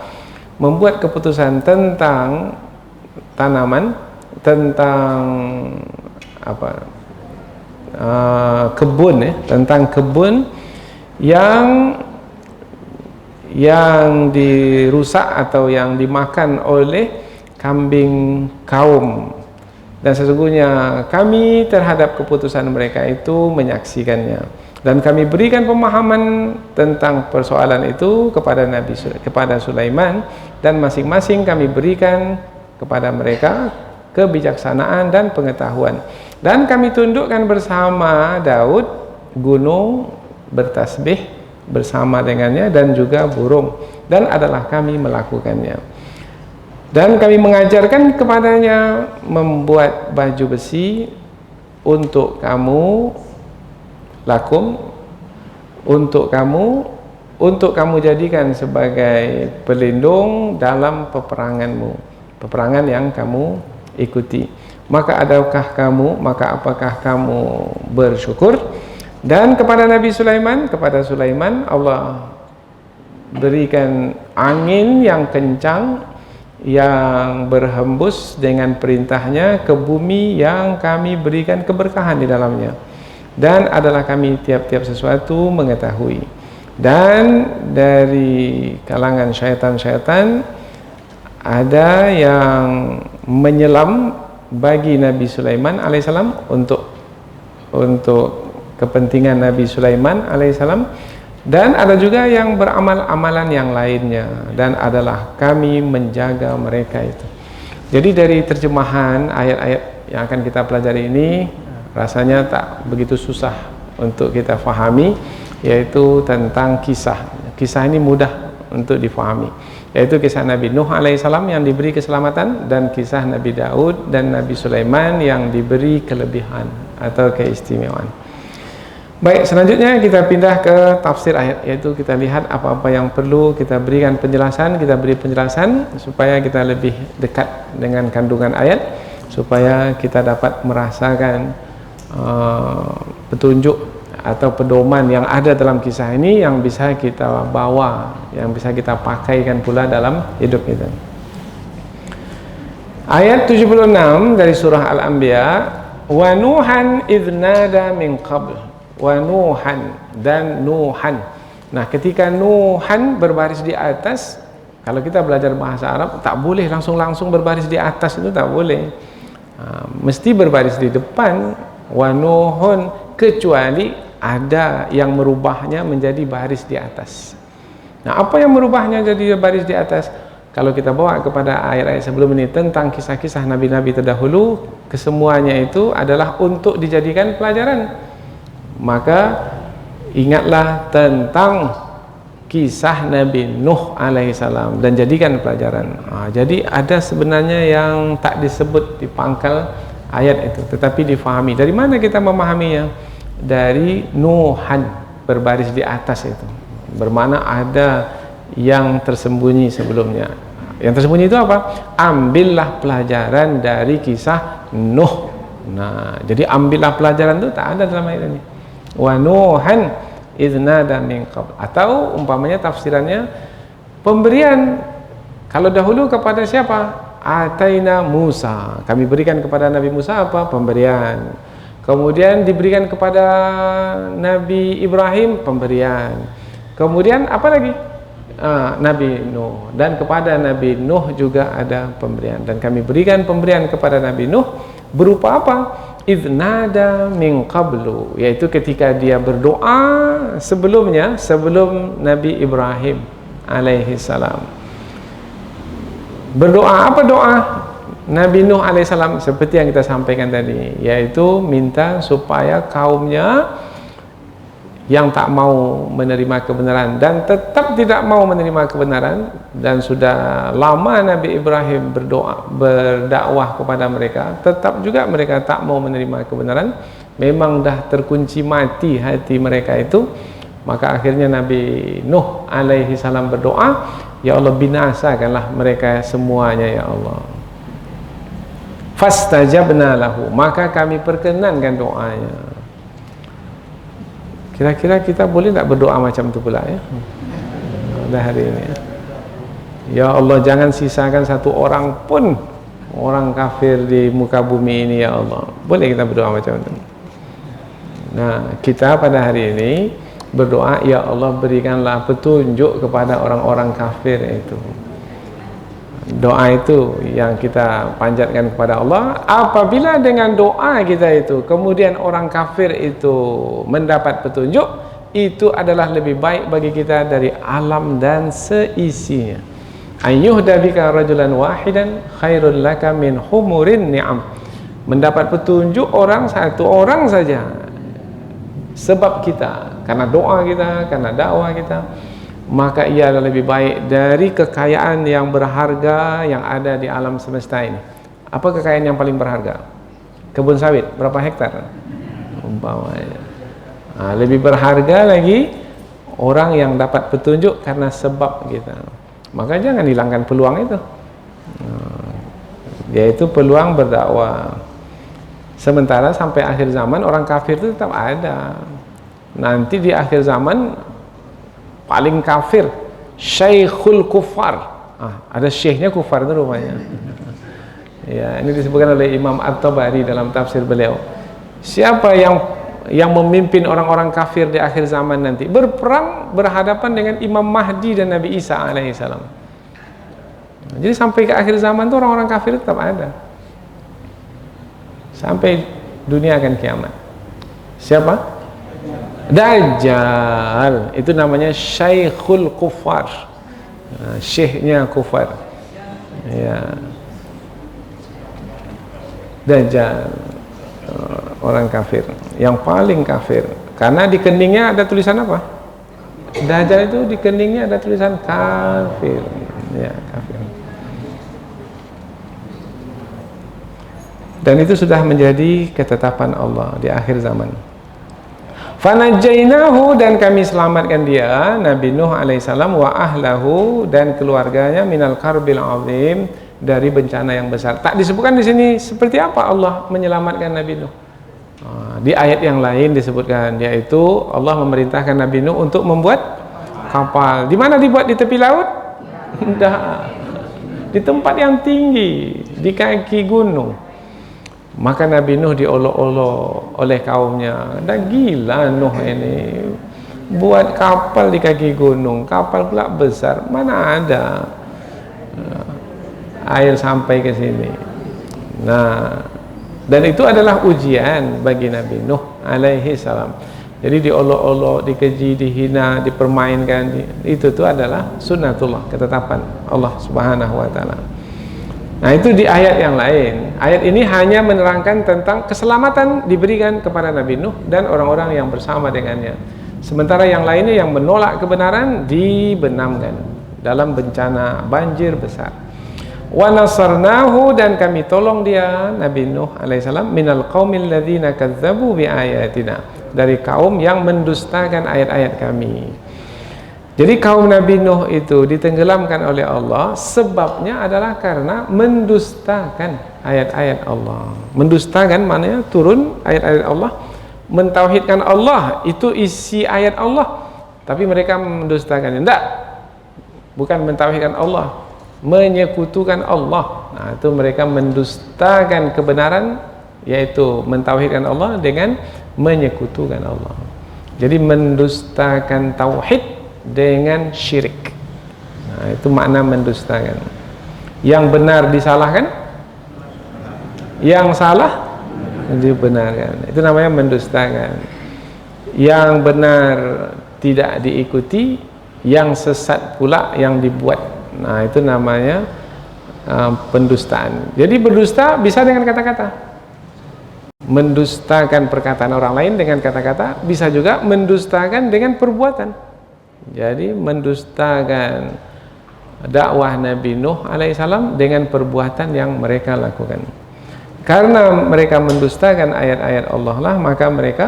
membuat keputusan tentang tanaman, tentang apa, kebun, tentang kebun yang dirusak atau yang dimakan oleh kambing kaum. Dan sesungguhnya kami terhadap keputusan mereka itu menyaksikannya, dan kami berikan pemahaman tentang persoalan itu kepada Sulaiman, dan masing-masing kami berikan kepada mereka kebijaksanaan dan pengetahuan. Dan kami tundukkan bersama Daud gunung bertasbih bersama dengannya, dan juga burung, dan adalah kami melakukannya. Dan kami mengajarkan kepadanya membuat baju besi untuk kamu, lakum, untuk kamu jadikan sebagai pelindung dalam peperanganmu, peperangan yang kamu ikuti. Maka apakah kamu bersyukur? Dan kepada Nabi Sulaiman, Allah berikan angin yang kencang yang berhembus dengan perintahnya ke bumi yang kami berikan keberkahan di dalamnya. Dan adalah kami tiap-tiap sesuatu mengetahui. Dan dari kalangan syaitan-syaitan ada yang menyelam bagi Nabi Sulaiman alaihissalam untuk kepentingan Nabi Sulaiman alaihissalam, dan ada juga yang beramal amalan yang lainnya, dan adalah kami menjaga mereka itu. Jadi dari terjemahan ayat-ayat yang akan kita pelajari ini rasanya tak begitu susah untuk kita fahami, yaitu tentang kisah ini mudah untuk difahami, yaitu kisah Nabi Nuh alaihissalam yang diberi keselamatan, dan kisah Nabi Daud dan Nabi Sulaiman yang diberi kelebihan atau keistimewaan. Baik, selanjutnya kita pindah ke tafsir ayat, yaitu kita lihat apa-apa yang perlu kita berikan penjelasan, kita beri penjelasan supaya kita lebih dekat dengan kandungan ayat, supaya kita dapat merasakan petunjuk atau pedoman yang ada dalam kisah ini, yang bisa kita bawa, yang bisa kita pakaikan pula dalam hidup kita. Ayat 76 dari surah Al-Anbiya, wa nuhan idh nada min qabl, wa nuhan, dan nuhan. Nah, ketika nuhan berbaris di atas, kalau kita belajar bahasa Arab tak boleh langsung berbaris di atas, itu tak boleh, mesti berbaris di depan. Wa nuhun, kecuali ada yang merubahnya menjadi baris di atas. Nah, apa yang merubahnya jadi baris di atas? Kalau kita bawa kepada ayat-ayat sebelum ini tentang kisah-kisah nabi-nabi terdahulu, kesemuanya itu adalah untuk dijadikan pelajaran. Maka ingatlah tentang kisah Nabi Nuh alaihissalam dan jadikan pelajaran. Jadi ada sebenarnya yang tak disebut di pangkal ayat itu, tetapi difahami. Dari mana kita memahaminya? Dari Nuhan, berbaris di atas itu, bermakna ada yang tersembunyi sebelumnya. Yang tersembunyi itu apa? Ambillah pelajaran dari kisah Nuh. Nah, jadi ambillah pelajaran itu tak ada dalam ayat ini. Wa Nuhan idznada min qabl. Atau umpamanya tafsirannya, pemberian kalau dahulu kepada siapa? Ataina Musa, kami berikan kepada Nabi Musa apa? Pemberian. Kemudian diberikan kepada Nabi Ibrahim pemberian. Kemudian apa lagi? Nabi Nuh, dan kepada Nabi Nuh juga ada pemberian. Dan kami berikan pemberian kepada Nabi Nuh berupa apa? Idznada min qablu, yaitu ketika dia berdoa sebelumnya, sebelum Nabi Ibrahim alaihi salam. Berdoa apa doa Nabi Nuh alaihi salam? Seperti yang kita sampaikan tadi, yaitu minta supaya kaumnya yang tak mau menerima kebenaran dan tetap tidak mau menerima kebenaran, dan sudah lama Nabi Ibrahim berdakwah kepada mereka, tetap juga mereka tak mau menerima kebenaran, memang dah terkunci mati hati mereka itu. Maka akhirnya Nabi Nuh alaihi salam berdoa, ya Allah, binasakanlah mereka semuanya ya Allah. Fastajabna lahu, maka kami perkenankan doanya. Kira-kira kita boleh tak berdoa macam tu pula ya? Pada hari ini ya Allah, jangan sisakan satu orang pun orang kafir di muka bumi ini ya Allah. Boleh kita berdoa macam tu? Nah, kita pada hari ini berdoa, ya Allah, berikanlah petunjuk kepada orang-orang kafir itu. Doa itu yang kita panjatkan kepada Allah. Apabila dengan doa kita itu kemudian orang kafir itu mendapat petunjuk, itu adalah lebih baik bagi kita dari alam dan seisinya. Ayyuhda bika rajulan wahidan khairul laka min humurin ni'am. Mendapat petunjuk orang, satu orang saja, sebab kita, karena doa kita, karena dakwah kita, maka ia adalah lebih baik dari kekayaan yang berharga yang ada di alam semesta ini. Apa kekayaan yang paling berharga? Kebun sawit, berapa hektar? Umpamanya. Lebih berharga lagi orang yang dapat petunjuk karena sebab kita. Maka jangan hilangkan peluang itu, yaitu peluang berdakwah. Sementara sampai akhir zaman orang kafir itu tetap ada. Nanti di akhir zaman paling kafir Syekhul Kufar. Ada syekhnya kufar itu rupanya. Ya, ini disebutkan oleh Imam At-Tabari dalam tafsir beliau. Siapa yang memimpin orang-orang kafir di akhir zaman nanti? Berperang berhadapan dengan Imam Mahdi dan Nabi Isa alaihissalam. Jadi sampai ke akhir zaman itu orang-orang kafir tetap ada. Sampai dunia akan kiamat. Siapa? Dajjal, itu namanya Syekhul Kufar, syekhnya kufar ya. Dajjal, orang kafir yang paling kafir, karena di keningnya ada tulisan apa? Dajjal itu di keningnya ada tulisan kafir ya, kafir. Dan itu sudah menjadi ketetapan Allah di akhir zaman. Fanajainahu, dan kami selamatkan dia, Nabi Nuh alaihissalam, wa ahlahu, dan keluarganya, minal karbil azim, dari bencana yang besar. Tak disebutkan di sini seperti apa Allah menyelamatkan Nabi Nuh. Di ayat yang lain disebutkan, yaitu Allah memerintahkan Nabi Nuh untuk membuat kapal. Di mana dibuat? Di tepi laut? Tidak. Di tempat yang tinggi, di kaki gunung. Maka Nabi Nuh diolok-olok oleh kaumnya. Dah gila Nuh ini, buat kapal di kaki gunung, kapal pula besar, mana ada air sampai ke sini. Nah, dan itu adalah ujian bagi Nabi Nuh alaihi salam. Jadi diolok-olok, dikeji, dihina, dipermainkan, itu adalah sunnatullah, ketetapan Allah subhanahu wa ta'ala. Nah, itu di ayat yang lain. Ayat ini hanya menerangkan tentang keselamatan diberikan kepada Nabi Nuh dan orang-orang yang bersama dengannya. Sementara yang lainnya yang menolak kebenaran dibenamkan dalam bencana banjir besar. Wa nasarnahu, dan kami tolong dia, Nabi Nuh alaihissalam, minal qaumil ladzina kadzdzabu bi ayatina, dari kaum yang mendustakan ayat-ayat kami. Jadi kaum Nabi Nuh itu ditenggelamkan oleh Allah, sebabnya adalah karena mendustakan ayat-ayat Allah. Mendustakan maknanya turun ayat-ayat Allah, mentauhidkan Allah itu isi ayat Allah, tapi mereka mendustakannya. Tidak, bukan mentauhidkan Allah, menyekutukan Allah. Nah, itu mereka mendustakan kebenaran, yaitu mentauhidkan Allah dengan menyekutukan Allah. Jadi mendustakan tauhid dengan syirik. Nah, itu makna mendustakan. Yang benar disalahkan, yang salah dibenarkan. Itu namanya mendustakan. Yang benar tidak diikuti, yang sesat pula yang dibuat. Nah, itu namanya pendustaan. Jadi berdusta bisa dengan kata-kata. Mendustakan perkataan orang lain dengan kata-kata, bisa juga mendustakan dengan perbuatan. Jadi mendustakan dakwah Nabi Nuh alaihissalam dengan perbuatan yang mereka lakukan. Karena mereka mendustakan ayat-ayat Allah lah, maka mereka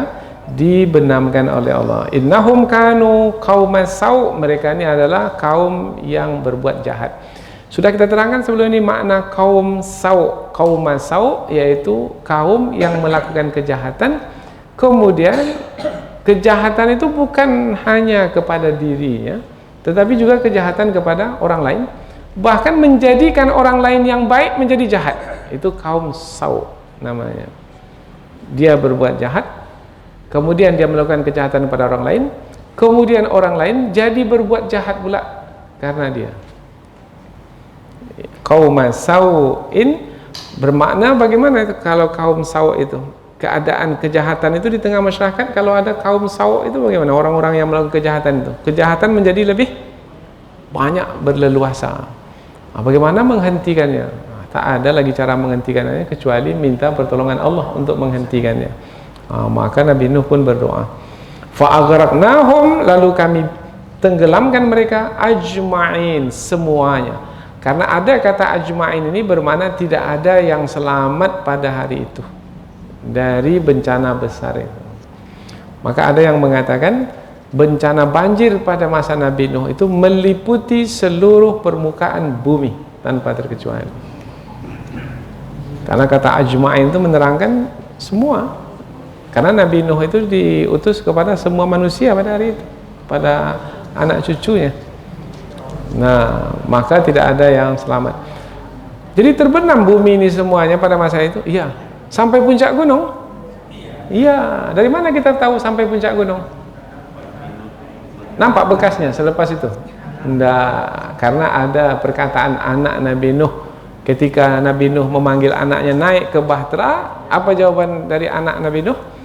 dibenamkan oleh Allah. Innahum kanu qauman sau', mereka ini adalah kaum yang berbuat jahat. Sudah kita terangkan sebelum ini makna kaum sau'. Qauman sau' yaitu kaum yang melakukan kejahatan, kemudian kejahatan itu bukan hanya kepada dirinya, tetapi juga kejahatan kepada orang lain, bahkan menjadikan orang lain yang baik menjadi jahat. Itu kaum sau' namanya. Dia berbuat jahat, kemudian dia melakukan kejahatan kepada orang lain, kemudian orang lain jadi berbuat jahat pula karena dia. Kaum sau'in bermakna bagaimana itu kalau kaum sau' itu? Keadaan kejahatan itu di tengah masyarakat, kalau ada kaum sau' itu bagaimana? Orang-orang yang melakukan kejahatan itu. Kejahatan menjadi lebih banyak, berleluasa. Bagaimana menghentikannya? Tak ada lagi cara menghentikannya kecuali minta pertolongan Allah untuk menghentikannya. Maka Nabi Nuh pun berdoa. Fa'aghraqnahum, lalu kami tenggelamkan mereka ajma'in, semuanya. Karena ada kata ajma'in ini bermakna tidak ada yang selamat pada hari itu dari bencana besar itu. Maka ada yang mengatakan bencana banjir pada masa Nabi Nuh itu meliputi seluruh permukaan bumi tanpa terkecuali. Karena kata ajma'in itu menerangkan semua. Karena Nabi Nuh itu diutus kepada semua manusia pada hari itu, pada anak cucunya. Nah, maka tidak ada yang selamat. Jadi terbenam bumi ini semuanya pada masa itu. Iya, sampai puncak gunung. Iya, dari mana kita tahu sampai puncak gunung? Nampak bekasnya selepas itu? Enggak, karena ada perkataan anak Nabi Nuh. Ketika Nabi Nuh memanggil anaknya naik ke bahtera, apa jawaban dari anak Nabi Nuh?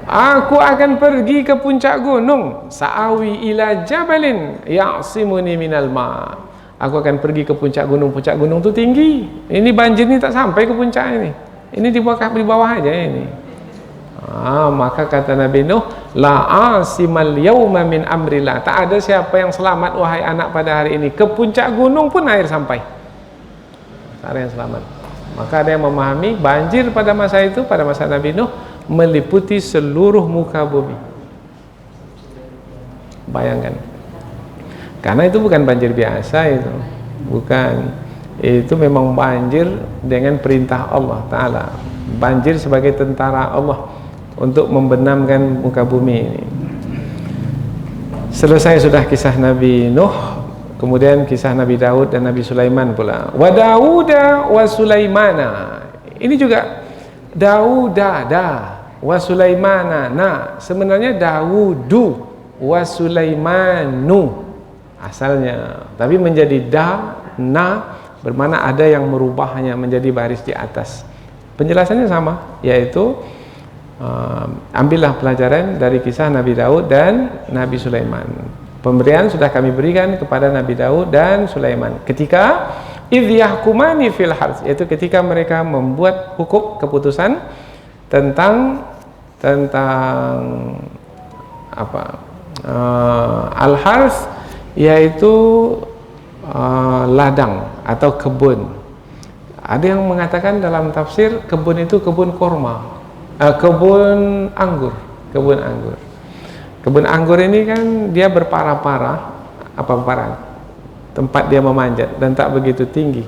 Aku akan pergi ke puncak gunung, sa'awi ila jabalin ya'simuni minal ma'. Aku akan pergi ke puncak gunung itu tinggi. Ini banjir ini tak sampai ke puncak ini. Ini di bawah aja ini. Maka kata Nabi Nuh, la asimal yauma min amrillah. Tak ada siapa yang selamat wahai anak pada hari ini. Ke puncak gunung pun air sampai. Tak ada yang selamat. Maka ada yang memahami banjir pada masa itu, pada masa Nabi Nuh, meliputi seluruh muka bumi. Bayangkan. Karena itu bukan banjir biasa itu. Bukan. Itu memang banjir dengan perintah Allah Ta'ala. Banjir sebagai tentara Allah untuk membenamkan muka bumi ini. Selesai sudah kisah Nabi Nuh, kemudian kisah Nabi Daud dan Nabi Sulaiman pula. Wa Dauda wa Sulaimana. Ini juga Dauda wa Sulaimana. Nah, sebenarnya Daudu wa Sulaimanu asalnya, tapi menjadi na bermakna ada yang merubahnya menjadi baris di atas. Penjelasannya sama, yaitu ambillah pelajaran dari kisah Nabi Daud dan Nabi Sulaiman. Pemberian sudah kami berikan kepada Nabi Daud dan Sulaiman ketika idh yahkumani fil harth, yaitu ketika mereka membuat hukum keputusan tentang apa, al-harth, yaitu ladang atau kebun. Ada yang mengatakan dalam tafsir kebun itu kebun korma, kebun anggur. Kebun anggur ini kan dia berparah-parah, tempat dia memanjat dan tak begitu tinggi.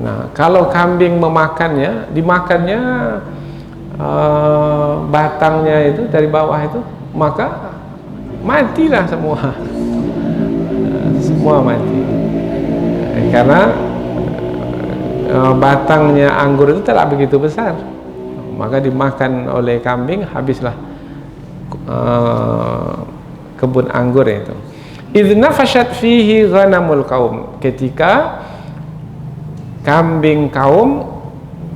Nah, kalau kambing dimakannya batangnya itu dari bawah itu, maka matilah semua. Semua mati. Karena batangnya anggur itu tidak begitu besar. Maka dimakan oleh kambing, habislah kebun anggur itu. Idz nafashat fihi ghanamul qaum, ketika kambing kaum,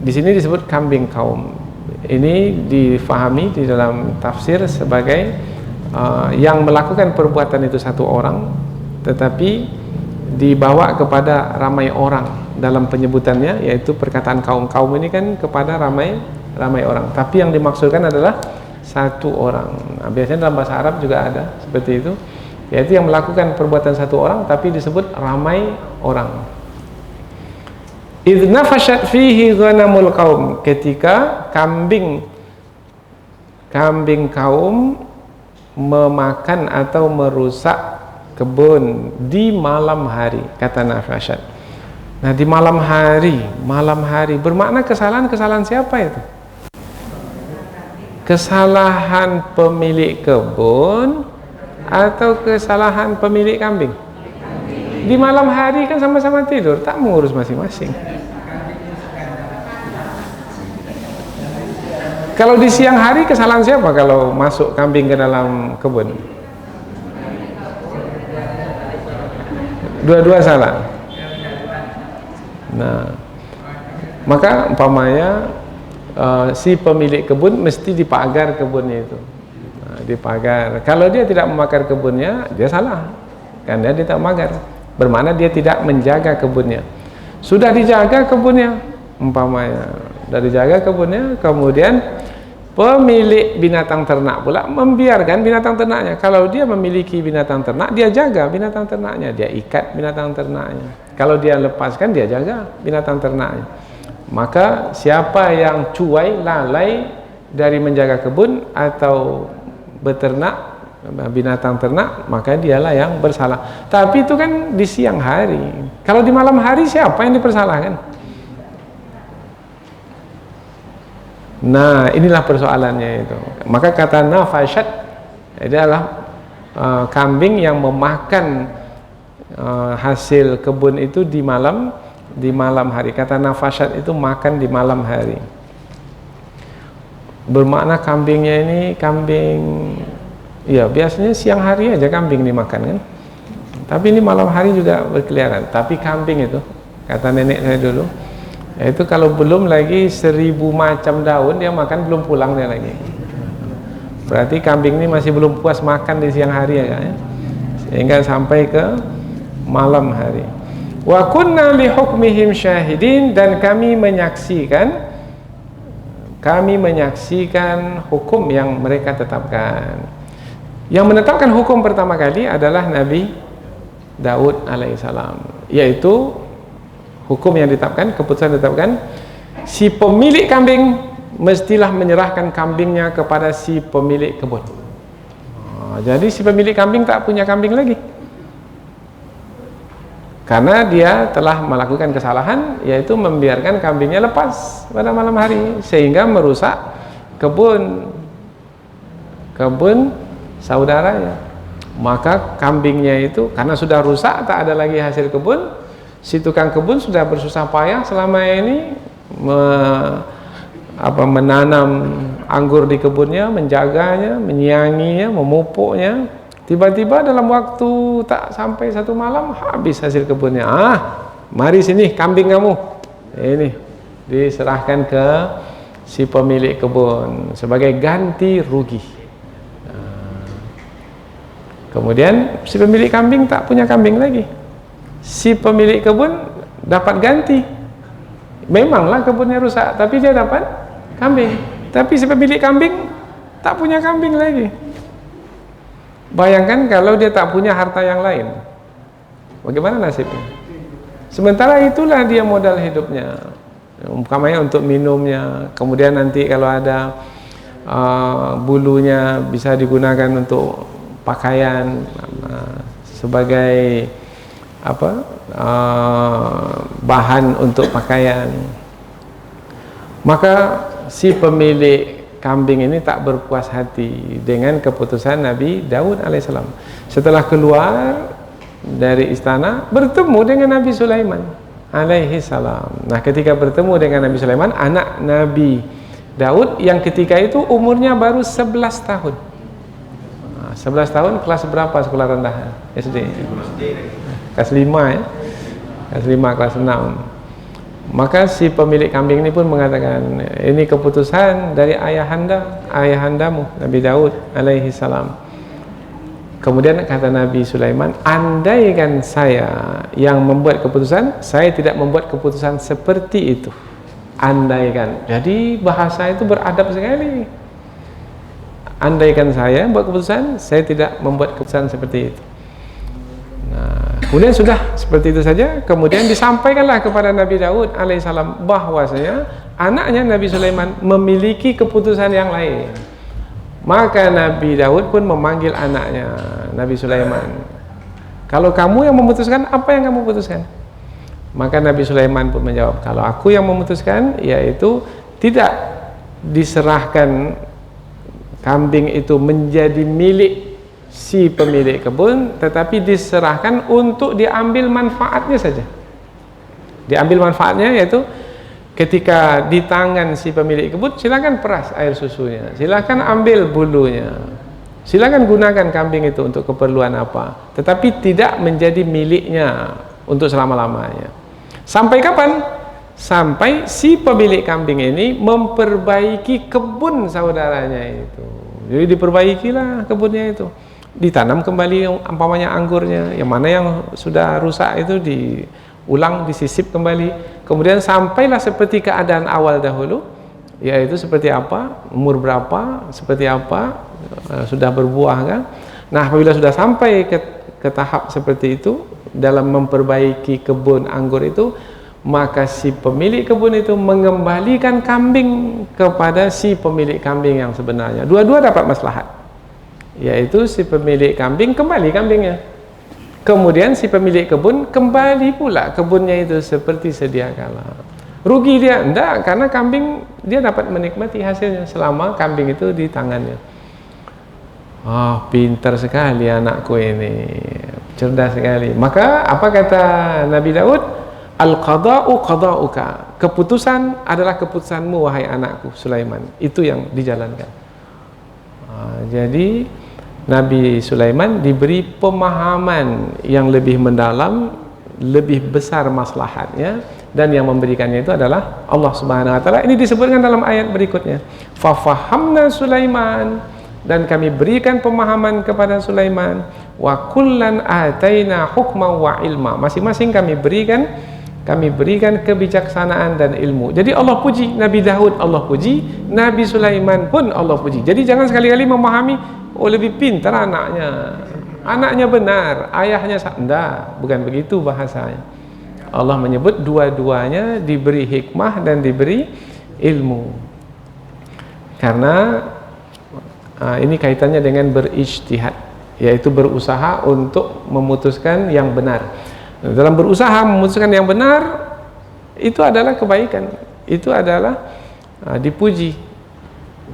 di sini disebut kambing kaum. Ini difahami di dalam tafsir sebagai yang melakukan perbuatan itu satu orang, tetapi dibawa kepada ramai orang dalam penyebutannya, yaitu perkataan kaum ini kan kepada ramai orang, tapi yang dimaksudkan adalah satu orang. Nah, biasanya dalam bahasa Arab juga ada seperti itu, yaitu yang melakukan perbuatan satu orang tapi disebut ramai orang. Idz nafashat fihi ghanamul qaum, ketika kambing kaum memakan atau merusak kebun di malam hari, kata nafashat. Nah, di malam hari bermakna kesalahan siapa itu? Kesalahan pemilik kebun atau kesalahan pemilik kambing? Di malam hari kan sama-sama tidur, tak mengurus masing-masing. Kalau di siang hari kesalahan siapa kalau masuk kambing ke dalam kebun? Dua-dua salah. Nah, maka umpamanya si pemilik kebun mesti dipagar kebunnya itu. Nah, dipagar. Kalau dia tidak memagar kebunnya, dia salah. Karena dia tak magar. Bermakna dia tidak menjaga kebunnya. Sudah dijaga kebunnya, umpamanya sudah dijaga kebunnya, kemudian pemilik binatang ternak pula membiarkan binatang ternaknya. Kalau dia memiliki binatang ternak, dia jaga binatang ternaknya, dia ikat binatang ternaknya. Kalau dia lepaskan, dia jaga binatang ternaknya. Maka siapa yang cuai, lalai dari menjaga kebun atau beternak binatang ternak, maka dialah yang bersalah. Tapi itu kan di siang hari. Kalau di malam hari siapa yang dipersalahkan? Nah, inilah persoalannya itu. Maka kata nafashat adalah kambing yang memakan hasil kebun itu di malam hari. Kata nafashat itu makan di malam hari. Bermakna kambingnya ini kambing, ya biasanya siang hari aja kambing dimakan kan, tapi ini malam hari juga berkeliaran. Tapi kambing itu, kata nenek saya dulu, itu kalau belum lagi 1000 macam daun dia makan, belum pulang dia lagi. Berarti kambing ini masih belum puas makan di siang hari ya, sehingga sampai ke malam hari. Wa kunna li hukmihim syahidin, dan kami menyaksikan hukum yang mereka tetapkan. Yang menetapkan hukum pertama kali adalah Nabi Daud alaihissalam, yaitu hukum yang ditetapkan, keputusan ditetapkan, si pemilik kambing mestilah menyerahkan kambingnya kepada si pemilik kebun. Jadi si pemilik kambing tak punya kambing lagi, karena dia telah melakukan kesalahan, yaitu membiarkan kambingnya lepas pada malam hari sehingga merusak kebun saudaranya. Maka kambingnya itu karena sudah rusak, tak ada lagi hasil kebun, si tukang kebun sudah bersusah payah selama ini menanam anggur di kebunnya, menjaganya, menyianginya, memupuknya. Tiba-tiba dalam waktu tak sampai 1 malam habis hasil kebunnya. Mari sini kambing kamu, ini diserahkan ke si pemilik kebun sebagai ganti rugi. Kemudian si pemilik kambing tak punya kambing lagi, si pemilik kebun dapat ganti. Memanglah kebunnya rusak, tapi dia dapat kambing. Tapi si pemilik kambing tak punya kambing lagi. Bayangkan kalau dia tak punya harta yang lain, bagaimana nasibnya? Sementara itulah dia modal hidupnya. umpamanya untuk minumnya. Kemudian nanti kalau ada bulunya bisa digunakan untuk pakaian, sebagai apa, bahan untuk pakaian. Maka si pemilik kambing ini tak berpuas hati dengan keputusan Nabi Daud alaihissalam. Setelah keluar dari istana, bertemu dengan Nabi Sulaiman alaihissalam. Nah, ketika bertemu dengan Nabi Sulaiman, anak Nabi Daud yang ketika itu umurnya baru 11 tahun. 11 tahun kelas berapa sekolah rendah? SD. Kelas 5 ya. Kelas 5, kelas 6. Maka si pemilik kambing ini pun mengatakan, ini keputusan dari ayahandamu Nabi Daud alaihi salam. Kemudian kata Nabi Sulaiman, andaikan saya yang membuat keputusan, saya tidak membuat keputusan seperti itu. Andaikan. Jadi bahasa itu beradab sekali. Andaikan saya buat keputusan, saya tidak membuat keputusan seperti itu. Nah, kemudian sudah seperti itu saja. Kemudian disampaikanlah kepada Nabi Daud alaihissalam bahwasanya anaknya Nabi Sulaiman memiliki keputusan yang lain. Maka Nabi Daud pun memanggil anaknya Nabi Sulaiman. Kalau kamu yang memutuskan, apa yang kamu putuskan? Maka Nabi Sulaiman pun menjawab, kalau aku yang memutuskan, yaitu tidak diserahkan kambing itu menjadi milik si pemilik kebun, tetapi diserahkan untuk diambil manfaatnya saja. Diambil manfaatnya yaitu ketika di tangan si pemilik kebun, silakan peras air susunya, silakan ambil bulunya, silakan gunakan kambing itu untuk keperluan apa, tetapi tidak menjadi miliknya untuk selama-lamanya. Sampai kapan? Sampai si pemilik kambing ini memperbaiki kebun saudaranya itu. Jadi diperbaikilah kebunnya itu, ditanam kembali umpamanya anggurnya, yang mana yang sudah rusak itu diulang, disisip kembali, kemudian sampailah seperti keadaan awal dahulu, yaitu seperti apa, umur berapa, seperti apa, sudah berbuah kan. Nah, apabila sudah sampai ke tahap seperti itu dalam memperbaiki kebun anggur itu, maka si pemilik kebun itu mengembalikan kambing kepada si pemilik kambing yang sebenarnya. Dua-dua dapat maslahat, yaitu si pemilik kambing kembali kambingnya, kemudian si pemilik kebun kembali pula kebunnya itu seperti sedia kala. Rugi dia? Enggak, karena kambing dia dapat menikmati hasilnya selama kambing itu di tangannya. Oh, pintar sekali anakku ini, cerdas sekali. Maka apa kata Nabi Daud? Al-qada'u qada'uka, keputusan adalah keputusanmu wahai anakku Sulaiman. Itu yang dijalankan. Jadi Nabi Sulaiman diberi pemahaman yang lebih mendalam, lebih besar maslahatnya, dan yang memberikannya itu adalah Allah Subhanahu wa taala. Ini disebutkan dalam ayat berikutnya. Fa fahamna Sulaiman, dan kami berikan pemahaman kepada Sulaiman, wa kullan ataina hukman wa ilma. Masing-masing kami berikan kebijaksanaan dan ilmu. Jadi Allah puji Nabi Daud, Allah puji Nabi Sulaiman pun Allah puji. Jadi jangan sekali-kali memahami, oh lebih pintar anaknya benar, ayahnya enggak, bukan begitu bahasanya. Allah menyebut dua-duanya diberi hikmah dan diberi ilmu. Karena ini kaitannya dengan berijtihad, yaitu berusaha untuk memutuskan yang benar. Dalam berusaha memutuskan yang benar, itu adalah kebaikan, itu adalah dipuji.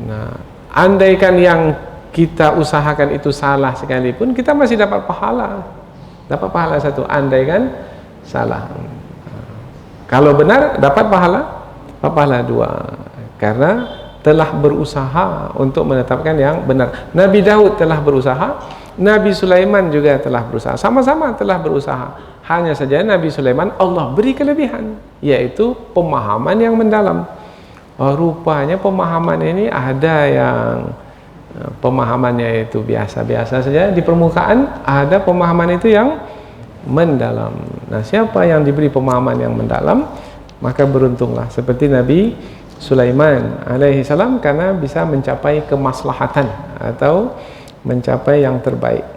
Nah, andaikan yang kita usahakan itu salah sekalipun, kita masih dapat pahala satu. Andaikan salah, kalau benar dapat pahala dua, karena telah berusaha untuk menetapkan yang benar. Nabi Daud telah berusaha, Nabi Sulaiman juga telah berusaha, sama-sama telah berusaha. Hanya saja Nabi Sulaiman Allah beri kelebihan, yaitu pemahaman yang mendalam. Rupanya pemahaman ini ada yang pemahamannya itu biasa-biasa saja di permukaan, ada pemahaman itu yang mendalam. Nah, siapa yang diberi pemahaman yang mendalam, maka beruntunglah seperti Nabi Sulaiman alaihi salam, karena bisa mencapai kemaslahatan atau mencapai yang terbaik.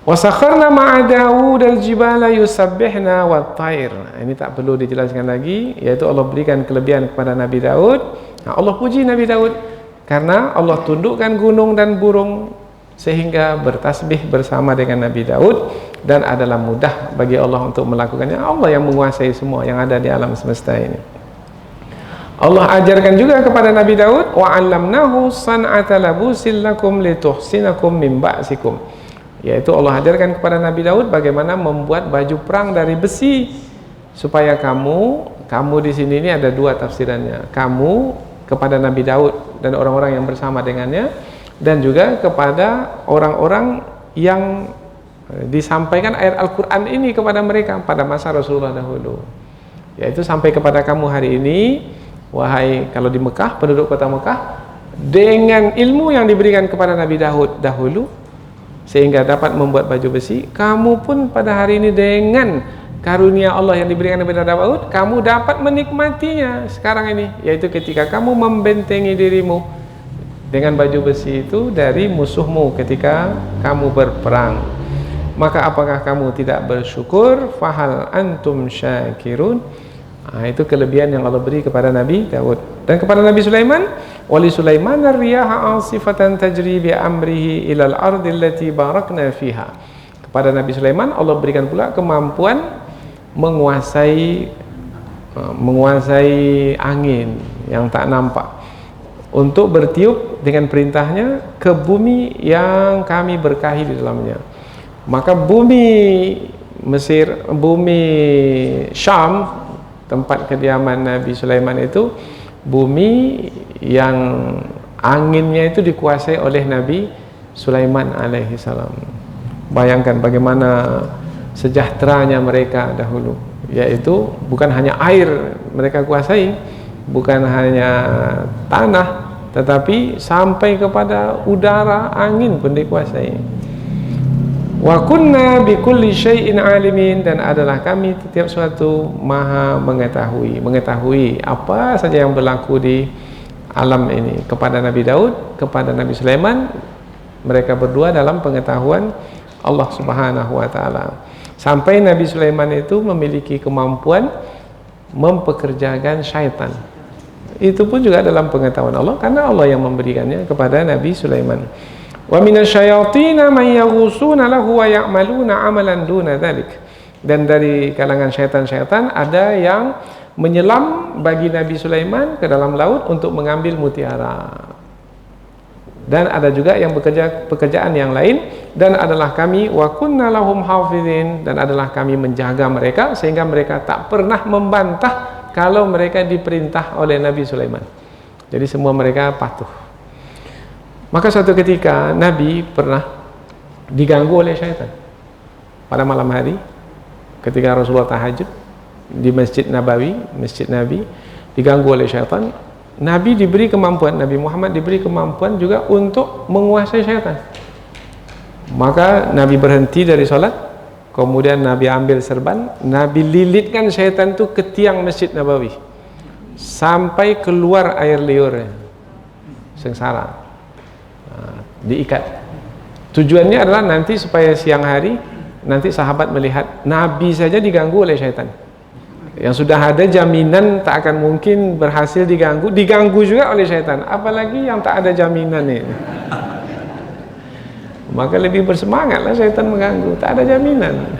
Wa sakharna ma'a Daud al-jibala yusabbihna wat-thair. Ini tak perlu dijelaskan lagi, yaitu Allah berikan kelebihan kepada Nabi Daud. Allah puji Nabi Daud karena Allah tundukkan gunung dan burung sehingga bertasbih bersama dengan Nabi Daud, dan adalah mudah bagi Allah untuk melakukannya. Allah yang menguasai semua yang ada di alam semesta ini. Allah ajarkan juga kepada Nabi Daud, wa 'allamnahu san'ata labusin lakum lituhsinakum min ba'sikum. Yaitu Allah ajarkan kepada Nabi Daud bagaimana membuat baju perang dari besi, supaya kamu di sini ini ada dua tafsirannya. Kamu kepada Nabi Daud dan orang-orang yang bersama dengannya, dan juga kepada orang-orang yang disampaikan ayat Al-Quran ini kepada mereka pada masa Rasulullah dahulu. Yaitu sampai kepada kamu hari ini, wahai, kalau di Mekah, penduduk kota Mekah, dengan ilmu yang diberikan kepada Nabi Daud dahulu sehingga dapat membuat baju besi, kamu pun pada hari ini dengan karunia Allah yang diberikan kepada Daud, kamu dapat menikmatinya sekarang ini, yaitu ketika kamu membentengi dirimu dengan baju besi itu dari musuhmu ketika kamu berperang. Maka apakah kamu tidak bersyukur? Fahal antum syakirun. Itu kelebihan yang Allah beri kepada Nabi Daud. Dan kepada Nabi Sulaiman, wali Sulaiman ar-riyaha 'asifatan tajri bi amrihi ilal ardi allati barakna fiha. Kepada Nabi Sulaiman Allah berikan pula kemampuan menguasai angin yang tak nampak, untuk bertiup dengan perintahnya ke bumi yang kami berkahi di dalamnya. Maka bumi Mesir, bumi Syam, tempat kediaman Nabi Sulaiman itu bumi yang anginnya itu dikuasai oleh Nabi Sulaiman alaihi salam. Bayangkan bagaimana sejahteranya mereka dahulu, yaitu bukan hanya air mereka kuasai, bukan hanya tanah, tetapi sampai kepada udara, angin pun dikuasai. Wa kunna bi kulli syai'in alimin, dan adalah kami setiap suatu maha mengetahui apa saja yang berlaku di alam ini. Kepada Nabi Daud, kepada Nabi Sulaiman, mereka berdua dalam pengetahuan Allah Subhanahu wa taala. Sampai Nabi Sulaiman itu memiliki kemampuan mempekerjakan syaitan. Itu pun juga dalam pengetahuan Allah, karena Allah yang memberikannya kepada Nabi Sulaiman. Wa minasyayatina man yaghusuna lahu wa ya'maluna 'amalan duna dzalik. Dan dari kalangan syaitan-syaitan ada yang menyelam bagi Nabi Sulaiman ke dalam laut untuk mengambil mutiara. Dan ada juga yang bekerja pekerjaan yang lain, dan adalah kami wa kunna lahum hafizin, dan adalah kami menjaga mereka sehingga mereka tak pernah membantah kalau mereka diperintah oleh Nabi Sulaiman. Jadi semua mereka patuh. Maka suatu ketika Nabi pernah diganggu oleh syaitan pada malam hari ketika Rasulullah tahajud di Masjid Nabawi, Masjid Nabi, diganggu oleh syaitan. Nabi diberi kemampuan, Nabi Muhammad diberi kemampuan juga untuk menguasai syaitan. Maka Nabi berhenti dari sholat, kemudian Nabi ambil serban, Nabi lilitkan syaitan itu ke tiang Masjid Nabawi sampai keluar air liurnya, sengsara. Diikat. Tujuannya adalah nanti supaya siang hari nanti sahabat melihat Nabi saja diganggu oleh syaitan, yang sudah ada jaminan tak akan mungkin berhasil diganggu juga oleh syaitan, apalagi yang tak ada jaminan ini. Maka lebih bersemangatlah syaitan mengganggu, tak ada jaminan.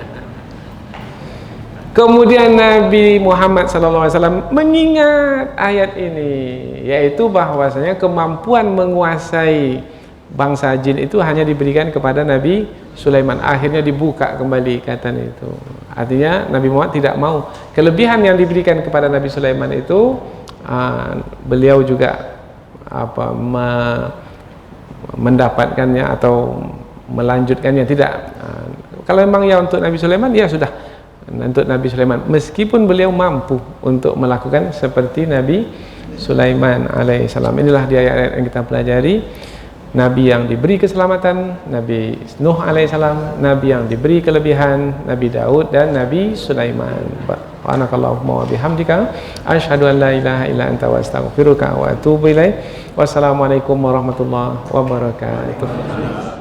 Kemudian Nabi Muhammad SAW mengingat ayat ini, yaitu bahwasanya kemampuan menguasai bangsa jin itu hanya diberikan kepada Nabi Sulaiman. Akhirnya dibuka kembali ikatan itu. Artinya Nabi Muhammad tidak mau kelebihan yang diberikan kepada Nabi Sulaiman itu, beliau juga mendapatkannya atau melanjutkannya, tidak. Kalau memang ya untuk Nabi Sulaiman, ya sudah untuk Nabi Sulaiman, meskipun beliau mampu untuk melakukan seperti Nabi Sulaiman alaihissalam. Inilah dia ayat yang kita pelajari. Nabi yang diberi keselamatan, Nabi Nuh alaihissalam, Nabi yang diberi kelebihan, Nabi Daud dan Nabi Sulaiman. Subhanakallahumma wa bihamdika asyhadu an la ilaha illa anta wa astaghfiruka wa atubu ilaik. Wassalamualaikum warahmatullahi wabarakatuh.